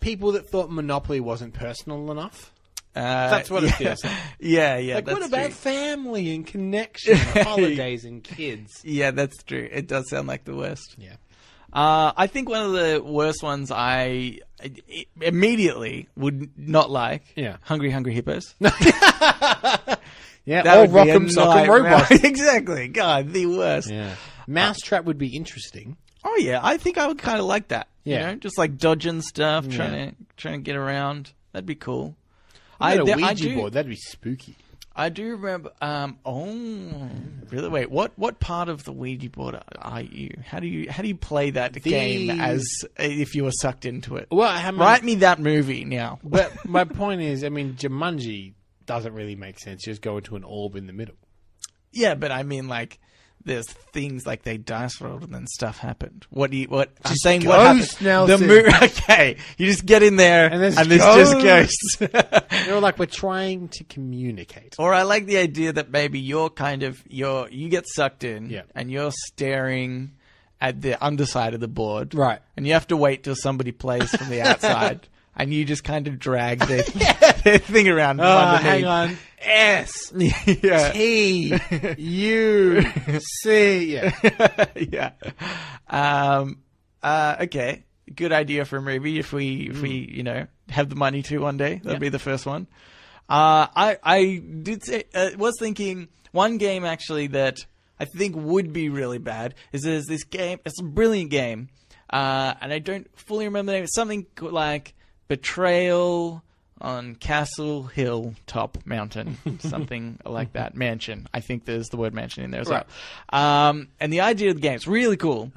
people that thought Monopoly wasn't personal enough. That's what it feels like. Yeah, Like, that's what about true. family and connection, and holidays and kids? Yeah, that's true. It does sound like the worst. Yeah. I think one of the worst ones I immediately would not like. Yeah. Hungry Hippos. Yeah, That all would be a Rock'em Sock'em nightmare. robots. Exactly. God, the worst. Yeah. Mousetrap would be interesting. Oh yeah, I think I would kind of like that. Yeah. You know, just like dodging stuff, trying to get around. That'd be cool. I had a I Ouija do- board. That'd be spooky. I do remember. Really? Wait, what part of the Ouija board are you? How do you play that game as if you were sucked into it? Well, I mean, Write me that movie now. But my point is, I mean, Jumanji doesn't really make sense. You just go into an orb in the middle. Yeah, but I mean, like, there's things like they dice rolled and then stuff happened. What I'm saying, what happened? ghosts, Nelson. Okay, you just get in there And there's just ghosts. They were like, we're trying to communicate. Or I like the idea that maybe you get sucked in, Yeah. and you're staring at the underside of the board, Right. And you have to wait till somebody plays from the outside, and you just kind of drag their thing around. Oh, underneath. hang on. S Yeah. T U C. Yeah. Yeah. Okay. Good idea for a movie if we have the money to one day. That'd be the first one. I did say was thinking one game actually that I think would be really bad is there's this game. It's a brilliant game, and I don't fully remember the name. It's something like Betrayal on Castle Hill Top Mountain, something like that. Mansion. I think there's the word mansion in there as well. And the idea of the game is really cool.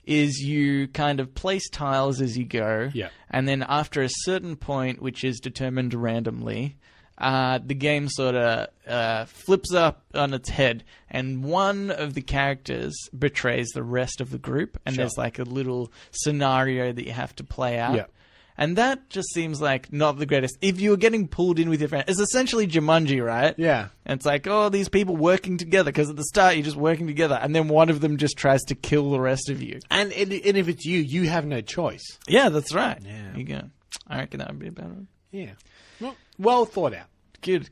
Is you kind of place tiles as you go, and then after a certain point, which is determined randomly, the game sort of flips up on its head, and one of the characters betrays the rest of the group, and there's like a little scenario that you have to play out. Yeah. And that just seems like not the greatest. If you were getting pulled in with your friend, it's essentially Jumanji, right? Yeah. And it's like, oh, these people working together, because at the start you're just working together, and then one of them just tries to kill the rest of you. And if it's you, you have no choice. Yeah, that's right. Yeah. There you go. I reckon that would be a better one. Yeah. Well thought out. Good.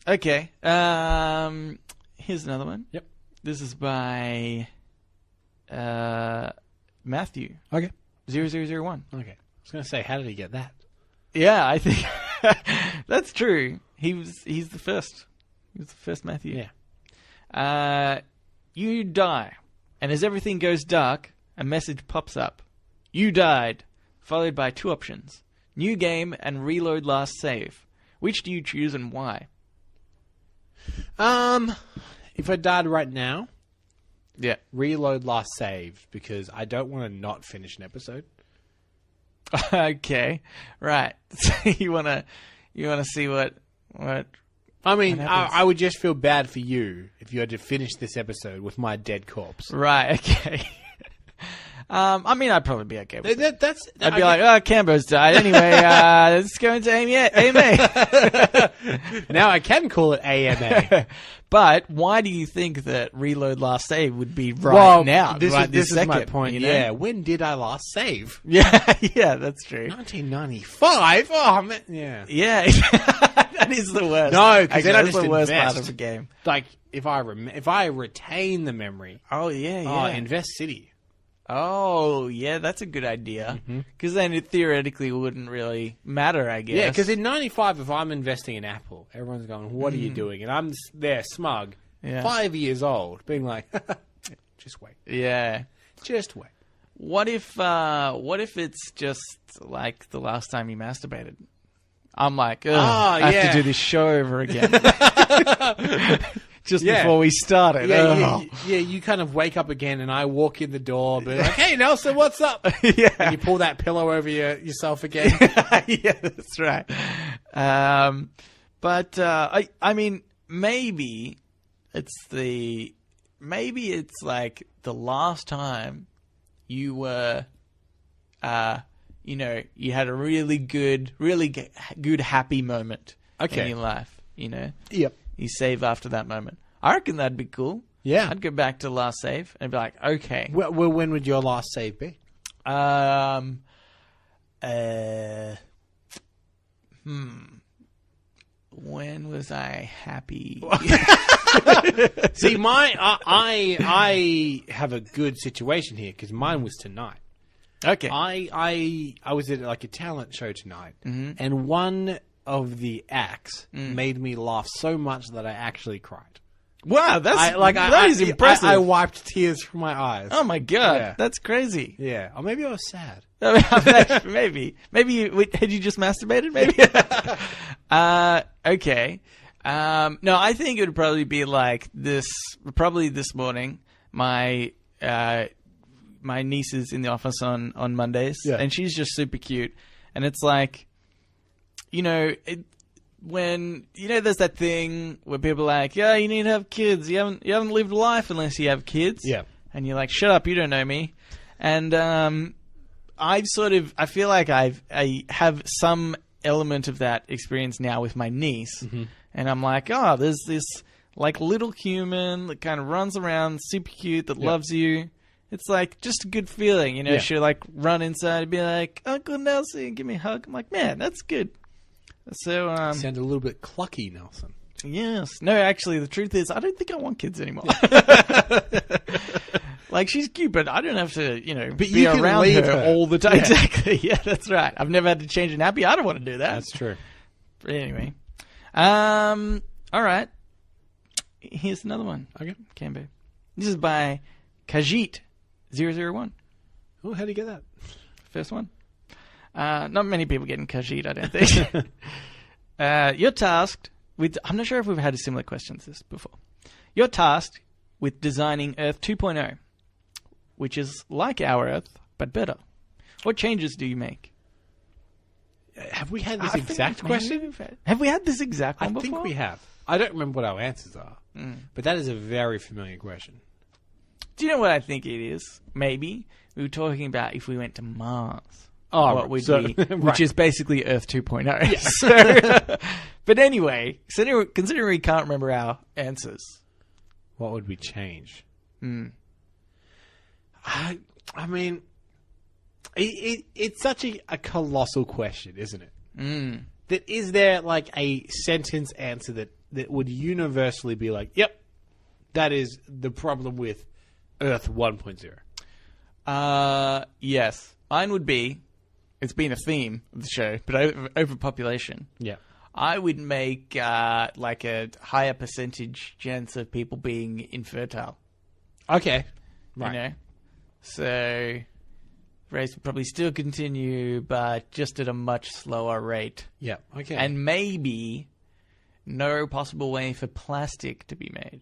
Okay. Here's another one. Yep. This is by Matthew. Okay. 0001. Okay. I was going to say, how did he get that? Yeah, I think that's true. He's the first. He was the first Matthew. Yeah. You die, and as everything goes dark, a message pops up. You died, followed by two options: new game and reload last save. Which do you choose and why? If I died right now, Yeah. reload last save, because I don't want to not finish an episode. Okay. Right. So you wanna see what I mean, What happens? I would just feel bad for you if you had to finish this episode with my dead corpse. Right, okay. I mean, I'd probably be okay with it. I'd be I like, oh, Cambo's died. Anyway, let's go into AMA. now I can call it AMA. But why do you think that reload last save would be right now? This this is my second, point. you know? Yeah, when did I last save? Yeah, that's true. 1995. Oh man, yeah. Yeah, that is the worst. No, because Actually, then I that's just the worst invest. part of the game. Like if I retain the memory. Oh yeah. Invest City. Oh, yeah, that's a good idea. Because then it theoretically wouldn't really matter, I guess. Yeah, because in 95, if I'm investing in Apple, everyone's going, what are you doing? And I'm there smug, 5 years old, being like, just wait. Yeah. Just wait. What if it's just like the last time you masturbated? I'm like, I have to do this show over again. Just before we started. Yeah, you kind of wake up again, and I walk in the door, but like, hey, Nelson, what's up? Yeah. And you pull that pillow over yourself again. Yeah, that's right. But I mean, maybe it's like the last time you were, you had a really good, happy moment in your life. Yep. You save after that moment. I reckon that'd be cool. Yeah. I'd go back to last save and be like, okay. Well, when would your last save be? when was I happy? See, I have a good situation here because mine was tonight. Okay. I was at like a talent show tonight, and one of the acts made me laugh so much that I actually cried. Wow, that is impressive. I wiped tears from my eyes. Oh my god, Yeah. that's crazy. Yeah, or maybe I was sad. Maybe had you just masturbated? Maybe. Okay. No, I think it would probably be like this. Probably this morning, my niece is in the office on Mondays, and she's just super cute, and it's like, when there's that thing where people are like, yeah, you need to have kids. You haven't lived life unless you have kids. Yeah. And you're like, shut up, you don't know me. And I feel like I have some element of that experience now with my niece. And I'm like, oh, there's this like little human that kind of runs around, super cute, that loves you. It's like just a good feeling, She'll like run inside and be like, Uncle Nelson, give me a hug. I'm like, man, that's good. So, sound a little bit clucky, Nelson. Yes. No, actually, the truth is, I don't think I want kids anymore. Like, she's cute, but I don't have to, But be you can around leave her her. all the time. Yeah. Exactly. Yeah, that's right. I've never had to change a nappy. I don't want to do that. That's true. But anyway. All right. Here's another one. Okay. Can be. This is by Kajit001. Oh, how do you get that? First one. Not many people getting Kajit, I don't think. You're tasked with... I'm not sure if we've had a similar question to this before. You're tasked with designing Earth 2.0, which is like our Earth, but better. What changes do you make? Have we had this I think exact maybe question? Have we had this exact I one before? think we have. I don't remember what our answers are, but that is a very familiar question. Do you know what I think it is? Maybe. We were talking about if we went to Mars. Oh, what would so- we... right. Which is basically Earth 2.0. So, but anyway, considering we can't remember our answers. What would we change? I mean, it's such a colossal question, isn't it? That is there like a sentence answer that would universally be like, yep, that is the problem with Earth 1.0? Yes. Mine would be, it's been a theme of the show, but overpopulation. Yeah. I would make like a higher percentage chance of people being infertile. Okay. Right. So race would probably still continue, but just at a much slower rate. Yeah. Okay. And maybe no possible way for plastic to be made.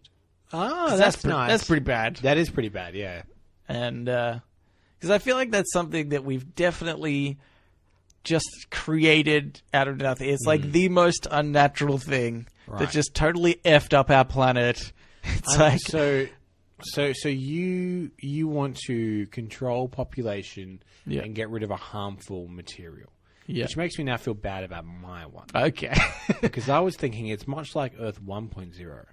Oh, that's nice. That's pretty bad. That is pretty bad, yeah. And because I feel like that's something that we've definitely just created out of nothing. It's like the most unnatural thing that just totally effed up our planet. It's like So you want to control population Yeah. and get rid of a harmful material. Yeah. Which makes me now feel bad about my one. Okay. Because I was thinking it's much like Earth 1.0,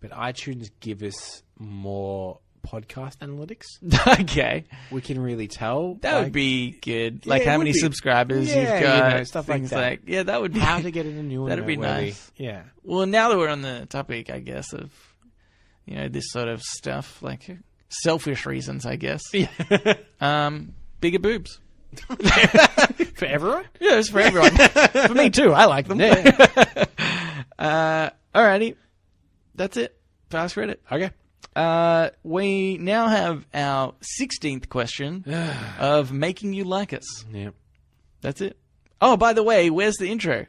but iTunes give us more podcast analytics. Okay. We can really tell. That would be good. Like Yeah, it how would many be. subscribers Yeah, you've got. stuff like things that. Yeah, that would be How to get in a new one. That'd be nice. Yeah. Well, now that we're on the topic, I guess, of this sort of stuff, like selfish reasons, I guess. Bigger boobs. For everyone? Yeah, it's for everyone. For me too. I like them. Alrighty. That's it. Fast Reddit. Okay. We now have our 16th question of making you like us. Yeah. That's it. Oh, by the way, where's the intro?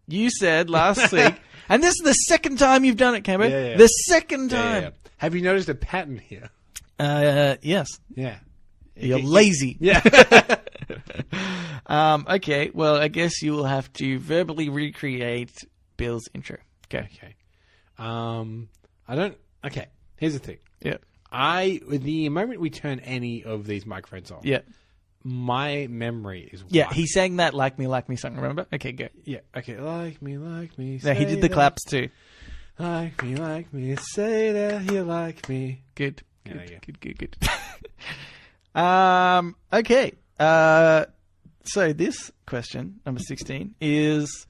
You said last week, and this is the second time you've done it, Cambo. Yeah. The second time. Yeah. Have you noticed a pattern here? Yes. Yeah. You're lazy. Yeah. Okay, well, I guess you will have to verbally recreate Bill's intro. Okay. Okay. Here's the thing. Yeah. The moment we turn any of these microphones on, Yeah. my memory is Yeah, wiped. he sang that Like Me song, remember? Okay, go. Yeah, okay. Like me. No, he did the claps too. Like me, say that you like me. Good. Yeah, Good, there you good. Okay. So this question, number 16, is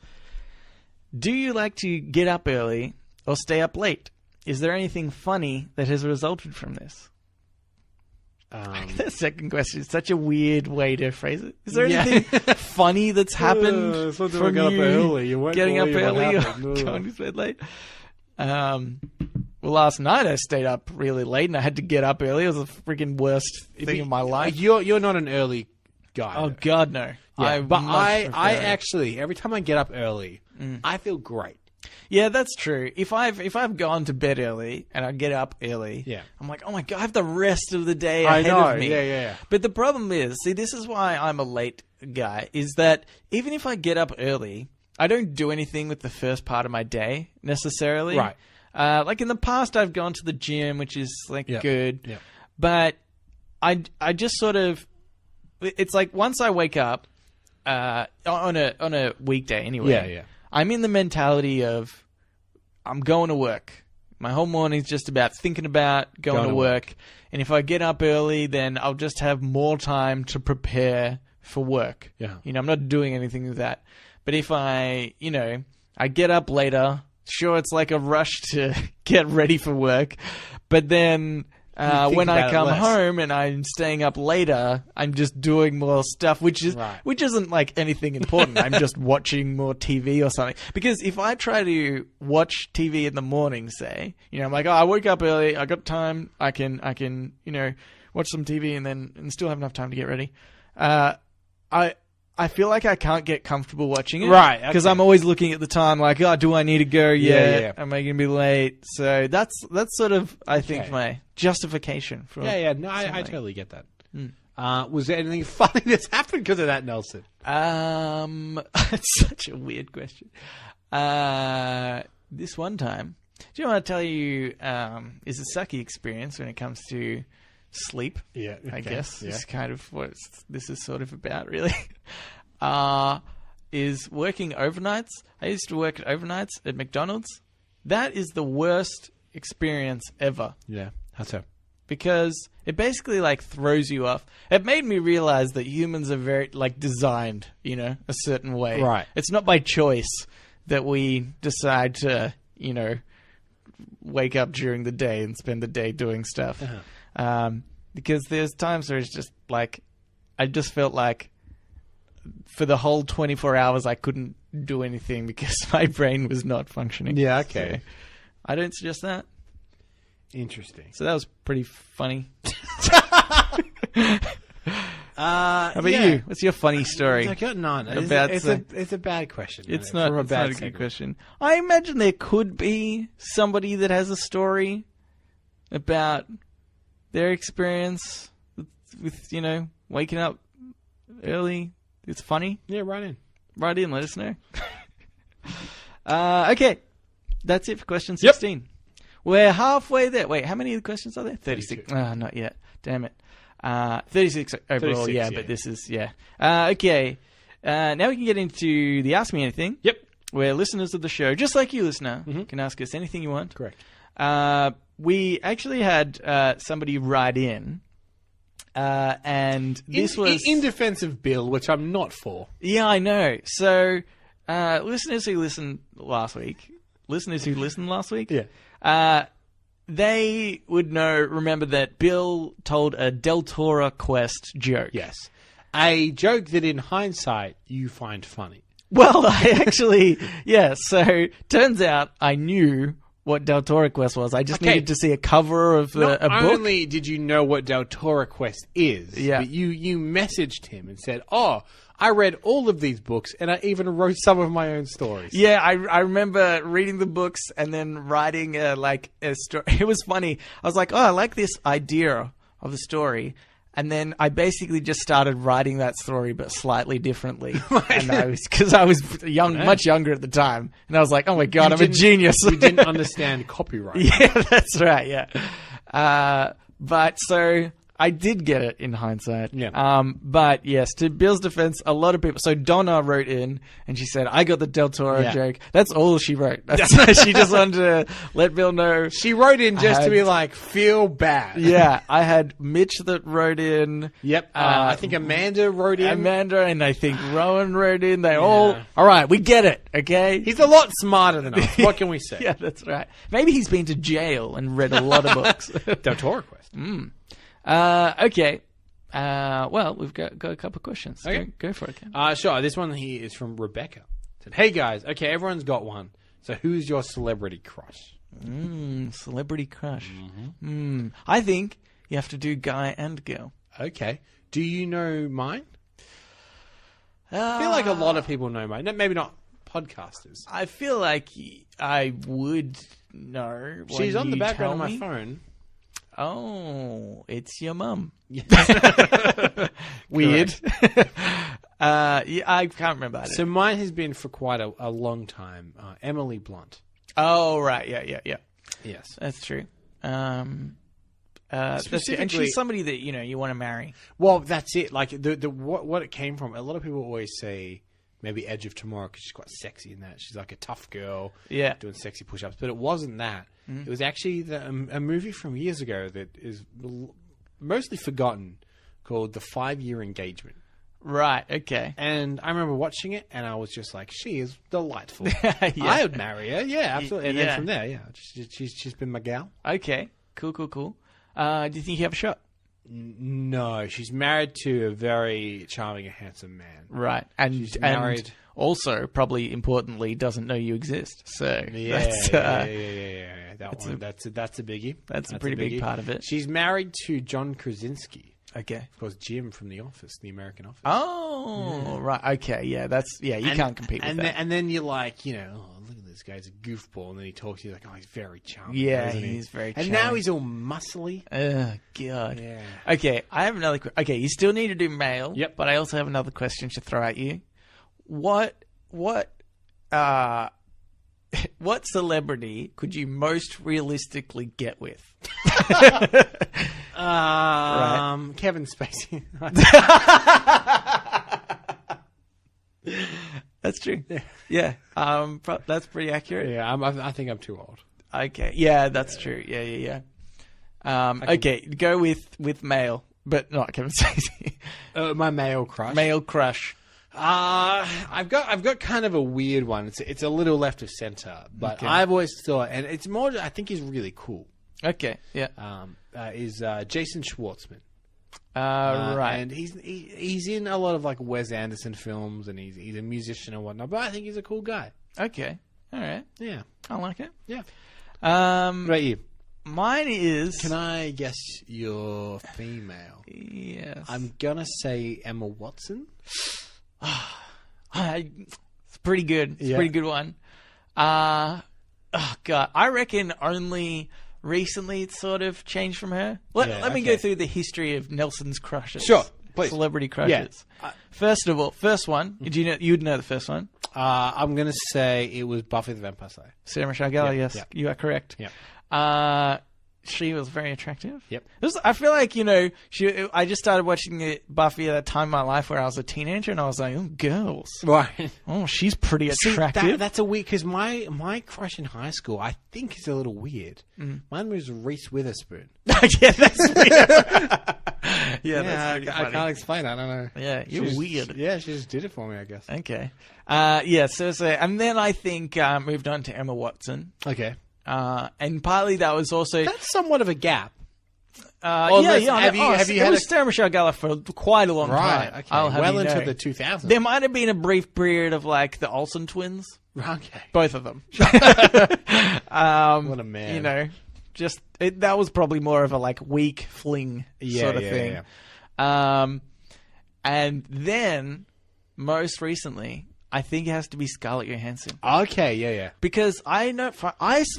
Do you like to get up early or stay up late? Is there anything funny that has resulted from this? The second question is such a weird way to phrase it. Is there anything funny that's happened from you getting up early or going to bed late? Well, last night I stayed up really late and I had to get up early. It was the freaking worst thing in my life. You're not an early guy. Oh, God, no. Yeah, but I actually, every time I get up early, I feel great. Yeah, that's true. If I've gone to bed early and I get up early, I'm like, oh my God, I have the rest of the day ahead of me. Yeah. But the problem is, see, this is why I'm a late guy, is that even if I get up early, I don't do anything with the first part of my day necessarily. Right. Like in the past, I've gone to the gym, which is like good. Yeah. But I just sort of, it's like once I wake up on a weekday anyway. I'm in the mentality of I'm going to work. My whole morning's just about thinking about going to work. And if I get up early, then I'll just have more time to prepare for work. Yeah. I'm not doing anything with that. But if I get up later, sure, it's like a rush to get ready for work. But then when I come home and I'm staying up later, I'm just doing more stuff, which isn't like anything important. I'm just watching more TV or something. Because if I try to watch TV in the morning, say, I'm like, oh, I woke up early, I got time, I can watch some TV and still have enough time to get ready. I feel like I can't get comfortable watching it. Right. Because I'm always looking at the time like, oh, do I need to go yet? Yeah. Am I going to be late? So that's sort of, I think, my justification for No, I totally get that. Was there anything funny that's happened because of that, Nelson? It's such a weird question. This one time, do you want to tell you, is a sucky experience when it comes to sleep? Yeah. Okay. I guess is kind of what this is sort of about, really. Is working overnights. I used to work overnights at McDonald's. That is the worst experience ever. Yeah. How so? Because it basically like throws you off. It made me realize that humans are very like designed, a certain way. Right. It's not by choice that we decide to, wake up during the day and spend the day doing stuff. Because there's times where it's just like, I just felt like for the whole 24 hours I couldn't do anything because my brain was not functioning. Yeah, okay. So I don't suggest that. Interesting. So that was pretty funny. How about you? What's your funny story? I got none. It's a bad question. It's not a good question. I imagine there could be somebody that has a story about their experience with waking up early. It's funny. Yeah, write in. Write in, let us know. Okay. That's it for question 16. Yep. We're halfway there. Wait, how many questions are there? 36. Not yet. Damn it. 36 overall, 36, yeah, but this is, okay. Now we can get into the Ask Me Anything. Yep. Where listeners of the show, just like you, listener, can ask us anything you want. Correct. We actually had somebody write in, and this was... In defense of Bill, which I'm not for. Yeah, I know. So, listeners who listened last week, they would remember that Bill told a Del Toro Quest joke. Yes. A joke that in hindsight you find funny. Well, I actually, so turns out I knew what Del Toro Quest was. I just needed to see a cover of a book. Not only did you know what Del Toro Quest is, but you messaged him and said, oh, I read all of these books and I even wrote some of my own stories. Yeah, I remember reading the books and then writing a story. It was funny. I was like, oh, I like this idea of the story. And then I basically just started writing that story, but slightly differently. And because I was much younger at the time. And I was like, oh my God, I'm a genius. You didn't understand copyright. Yeah, that's right, yeah. But so I did get it in hindsight. Yeah. But yes, to Bill's defense, a lot of people. So Donna wrote in and she said, "I got the Del Toro joke." That's all she wrote. She just wanted to let Bill know. She wrote in just to be like, feel bad. Yeah, I had Mitch that wrote in. Yep. I think Amanda wrote in. Amanda and I think Rowan wrote in. They all right. We get it. Okay. He's a lot smarter than us. What can we say? Yeah, that's right. Maybe he's been to jail and read a lot of books. Del Toro quest. Okay. Well, we've got a couple of questions. Okay. Go for it, Ken. Sure. This one here is from Rebecca. Said, "Hey guys, okay, everyone's got one. So who's your celebrity crush?" Celebrity crush. I think you have to do guy and girl. Okay. Do you know mine? I feel like a lot of people know mine. Maybe not podcasters. I feel like I would know. She's on the background of my me. phone. Oh, it's your mum. Weird. Yeah, I can't remember it. So mine has been for quite a long time. Emily Blunt. Oh, right. Yeah. Yes. That's true. That's true. And she's somebody that, you want to marry. Well, that's it. Like, what it came from, a lot of people always say maybe Edge of Tomorrow because she's quite sexy in that. She's like a tough girl doing sexy push-ups. But it wasn't that. It was actually a movie from years ago that is mostly forgotten called The 5-Year Engagement. Right, okay. And I remember watching it, and I was just like, she is delightful. I would marry her. Yeah, absolutely. And then from there, she's been my gal. Okay, cool. Do you think you have a shot? No, she's married to a very charming and handsome man. Right, and she's married. And also, probably importantly, doesn't know you exist. So yeah. That's a biggie. That's a pretty big part of it. She's married to John Krasinski. Okay, of course, Jim from The Office, the American Office. Oh, right. Okay, yeah, you can't compete with that. And then you're like, look at this guy, he's a goofball, and then he talks to you like, oh, he's very charming. Yeah, he's very charming. And now he's all muscly. Oh, God. Yeah. Okay, I have another question. Okay, you still need to do male. Yep. But I also have another question to throw at you. What celebrity could you most realistically get with? Right. Kevin Spacey. That's true. Yeah. That's pretty accurate. Yeah, I think I'm too old. Okay. Yeah, that's true. Yeah. Okay, go with male, but not Kevin Spacey. My male crush. Male crush. I've got kind of a weird one. It's a little left of center, but I've always thought, and it's more, I think he's really cool. Okay, yeah. Is Jason Schwartzman. Right. And he's in a lot of like Wes Anderson films, and he's a musician and whatnot. But I think he's a cool guy. Okay, all right. Yeah, I like it. Yeah. What about you? Mine is. Can I guess you're female? Yes. I'm gonna say Emma Watson. It's pretty good. It's a pretty good one. Oh God, I reckon only recently it's sort of changed from her. Let me go through the history of Nelson's crushes. Sure, please. Celebrity crushes. Yeah. First of all, first one. You'd know the first one. I'm gonna say it was Buffy the Vampire Slayer. Sarah Michelle Gellar. Yes, you are correct. Yeah. She was very attractive. Yep. I feel like, I just started watching Buffy at a time in my life where I was a teenager, and I was like, oh, girls. Right. Oh, she's pretty attractive. See, that's a weird, because my crush in high school, I think, is a little weird. Mine was Reese Witherspoon. Yeah, that's weird. That's I can't explain. I don't know. Yeah, you're weird. Yeah, she just did it for me, I guess. Okay. So, and then I think moved on to Emma Watson. Okay. And partly that was also... That's somewhat of a gap. Have you had Sarah Michelle Gellar for quite a long time. Okay. Well into the 2000s. There might have been a brief period of like the Olsen twins. Okay. Both of them. What a man. That was probably more of a like weak fling sort of thing. Yeah. And then most recently, I think it has to be Scarlett Johansson. Okay, yeah. Because I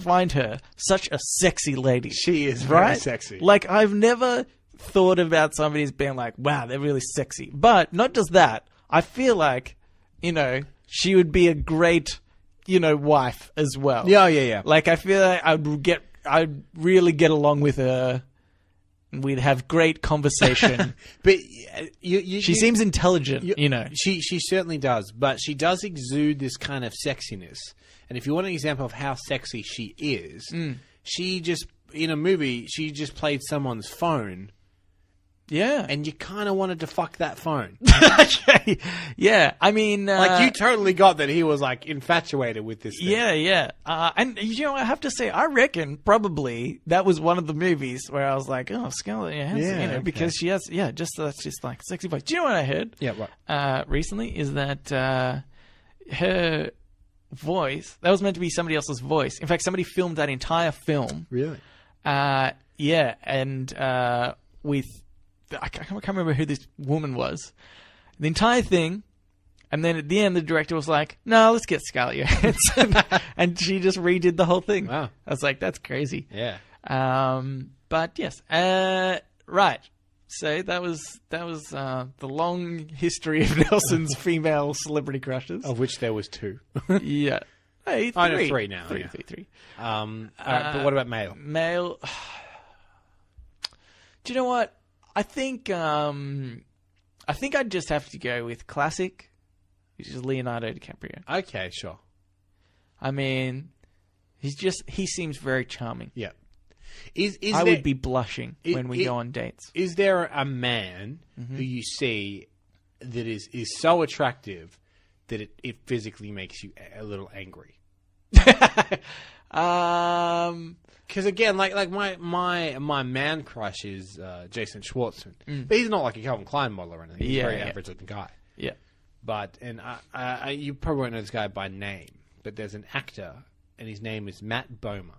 find her such a sexy lady. She is very sexy. Like, I've never thought about somebody as being like, wow, they're really sexy. But not just that. I feel like, she would be a great, wife as well. Yeah. Like, I feel like I'd really get along with her and we'd have great conversation. But She seems intelligent, you know. She certainly does, but she does exude this kind of sexiness. And if you want an example of how sexy she is, she just, in a movie, she just played someone's phone. Yeah. And you kind of wanted to fuck that phone. Yeah, I mean... like, you totally got that he was, like, infatuated with this thing. Yeah. And, you know, I have to say, I reckon probably that was one of the movies where I was like, oh, Scarlett Johansson, Yeah, you know, okay. because she has, that's just like sexy voice. Do you know what I heard? Yeah, right. Recently is that her voice, that was meant to be somebody else's voice. In fact, somebody filmed that entire film. Really? Yeah, and with... I can't remember who this woman was. The entire thing, and then at the end, the director was like, "No, let's get Scarlett Johansson," and she just redid the whole thing. Wow. I was like, "That's crazy." Yeah. But yes, right. So that was the long history of Nelson's female celebrity crushes. Of which there was 2. Yeah. Hey, 3. I know 3 now. Three. All right, but what about male? Male. Do you know what? I think I'd just have to go with classic, which is Leonardo DiCaprio. Okay, sure. I mean, he seems very charming. Yeah. I would be blushing when we go on dates. Is there a man who you see that is so attractive that it physically makes you a little angry? Because again, like my man crush is Jason Schwartzman, but he's not like a Calvin Klein model or anything. He's a very average looking guy. Yeah, but you probably won't know this guy by name, but there's an actor, and his name is Matt Bomer.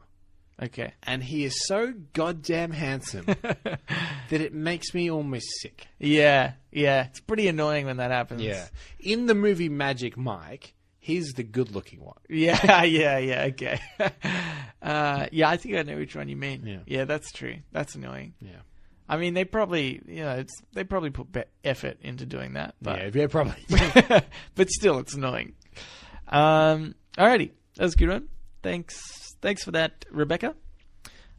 Okay, and he is so goddamn handsome that it makes me almost sick. Yeah, it's pretty annoying when that happens. Yeah, in the movie Magic Mike, he's the good-looking one. Yeah, okay. I think I know which one you mean. Yeah, that's true. That's annoying. Yeah. I mean, they probably, they probably put effort into doing that. But, yeah, probably. but still, it's annoying. Alrighty, that was a good one. Thanks for that, Rebecca.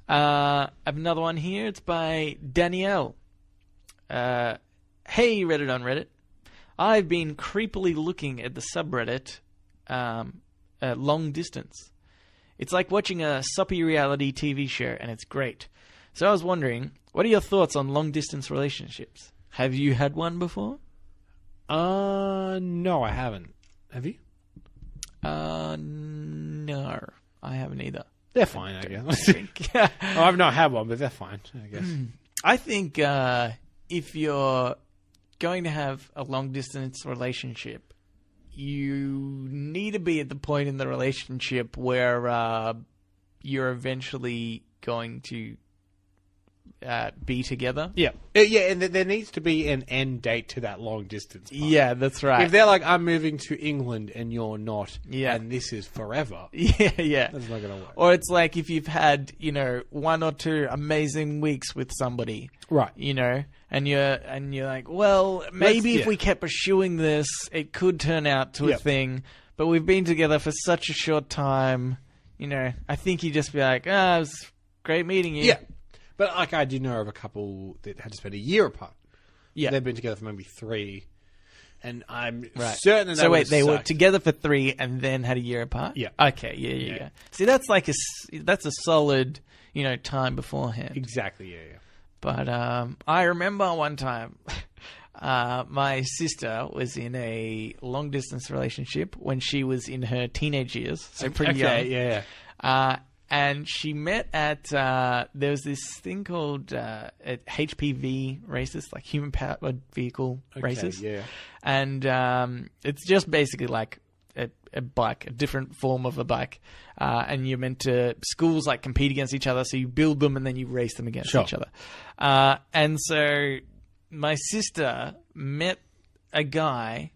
I have another one here. It's by Danielle. Hey, Reddit on Reddit. I've been creepily looking at the subreddit long distance. It's like watching a soppy reality TV show, and it's great. So I was wondering, what are your thoughts on long distance relationships? Have you had one before? No, I haven't. Have you? No, I haven't either. They're fine, I guess. I've not had one, but they're fine, I guess. I think if you're going to have a long distance relationship, you need to be at the point in the relationship where you're eventually going to be together. Yeah, and there needs to be an end date to that long distance part. Yeah, that's right. If they're like, I'm moving to England and you're not, yeah, and this is forever, yeah, that's not going to work. Or it's like if you've had, 1 or 2 amazing weeks with somebody, right? And you're like, well, maybe if we kept pursuing this, it could turn out to a thing. But we've been together for such a short time, I think you just be like, it was great meeting you. Yeah. But like I do know of a couple that had to spend a year apart. Yeah. They've been together for maybe 3. And I'm certain that So wait, they were together for 3 and then had a year apart? Yeah. Okay, yeah. See, that's like that's a solid, time beforehand. Exactly, yeah. But I remember one time my sister was in a long distance relationship when she was in her teenage years, so pretty young. Yeah. And she met at there was this thing called HPV races, like human powered vehicle races. Yeah. And it's just basically like a bike, a different form of a bike, and you're meant to schools like compete against each other, so you build them and then you race them against each other. And so my sister met a guy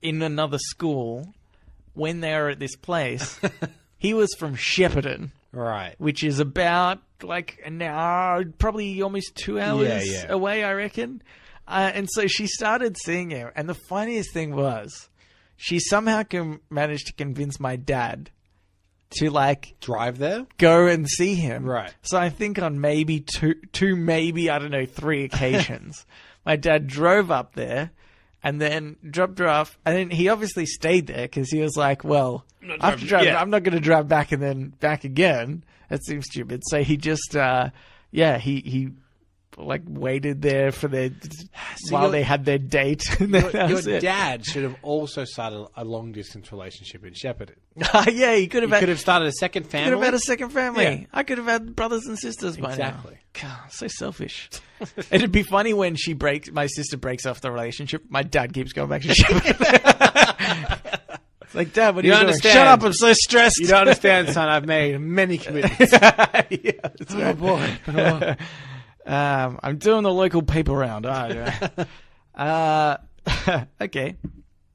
in another school when they were at this place. He was from Shepparton, right, which is about like an hour, probably almost 2 hours away, I reckon. And so she started seeing him, and the funniest thing was, she somehow managed to convince my dad to like Drive there? go and see him. Right. So I think on maybe maybe, I don't know, 3 occasions, my dad drove up there and then dropped her off. And then he obviously stayed there because he was like, well, I'm not going to drive back and then back again. That seems stupid. So he just, he like waited there for while they had their date. And then Your dad should have also started a long distance relationship in Shepparton. Yeah, he could have Started a second family. Could have had a second family. Yeah. I could have had brothers and sisters by Exactly. now. God, so selfish. It'd be funny when my sister breaks off the relationship. My dad keeps going back to Shepparton. It's like, Dad, what are you doing? understand. Shut up, I'm so stressed. You don't understand, son. I've made many commitments. Yeah, that's right. Boy. I'm doing the local paper round. Okay,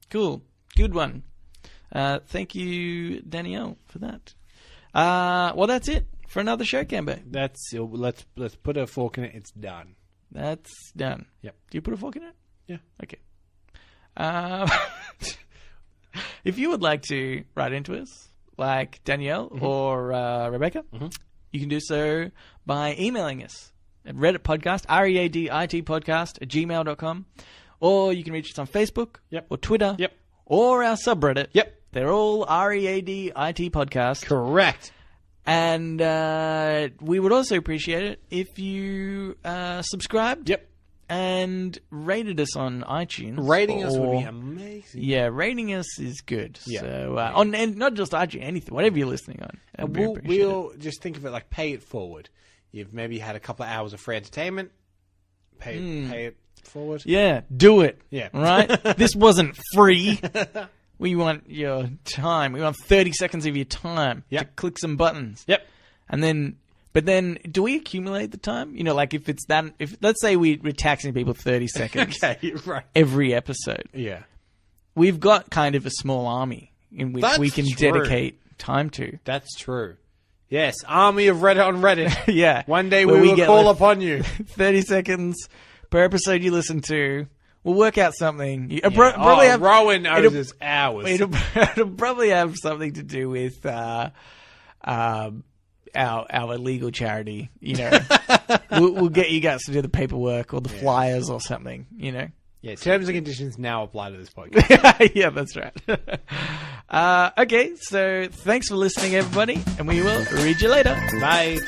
cool, good one. Thank you, Danielle, for that. Well, that's it for another show, Cambo. Let's put a fork in it. It's done. That's done. Yep. Do you put a fork in it? Yeah. Okay. If you would like to write into us, like Danielle or Rebecca, you can do so by emailing us at readitpodcast, readitpodcast at gmail.com, or you can reach us on Facebook or Twitter or our subreddit. Yep. They're all READIT podcast. Correct. And we would also appreciate it if you subscribed and rated us on iTunes. Rating us would be amazing. Yeah, rating us is good. Yeah. So and not just iTunes, anything, whatever you're listening on. And We'll just think of it like pay it forward. You've maybe had a couple of hours of free entertainment. Pay it forward. Yeah, do it. Yeah. Right? This wasn't free. We want your time. We want 30 seconds of your time to click some buttons. Yep. But then, do we accumulate the time? You know, like if let's say we're taxing people 30 seconds right. every episode. Yeah. We've got kind of a small army in which we can dedicate time to. That's true. Yes, army of Reddit on Reddit. Yeah. One day we will call upon you. 30 seconds per episode you listen to. We'll work out something. Rowan knows his hours. It'll probably have something to do with our illegal charity. You know, we'll get you guys to do the paperwork or the flyers or something. You know. Yeah, terms and conditions now apply to this podcast. Yeah, that's right. Okay, so thanks for listening, everybody, and we will read you later. Bye.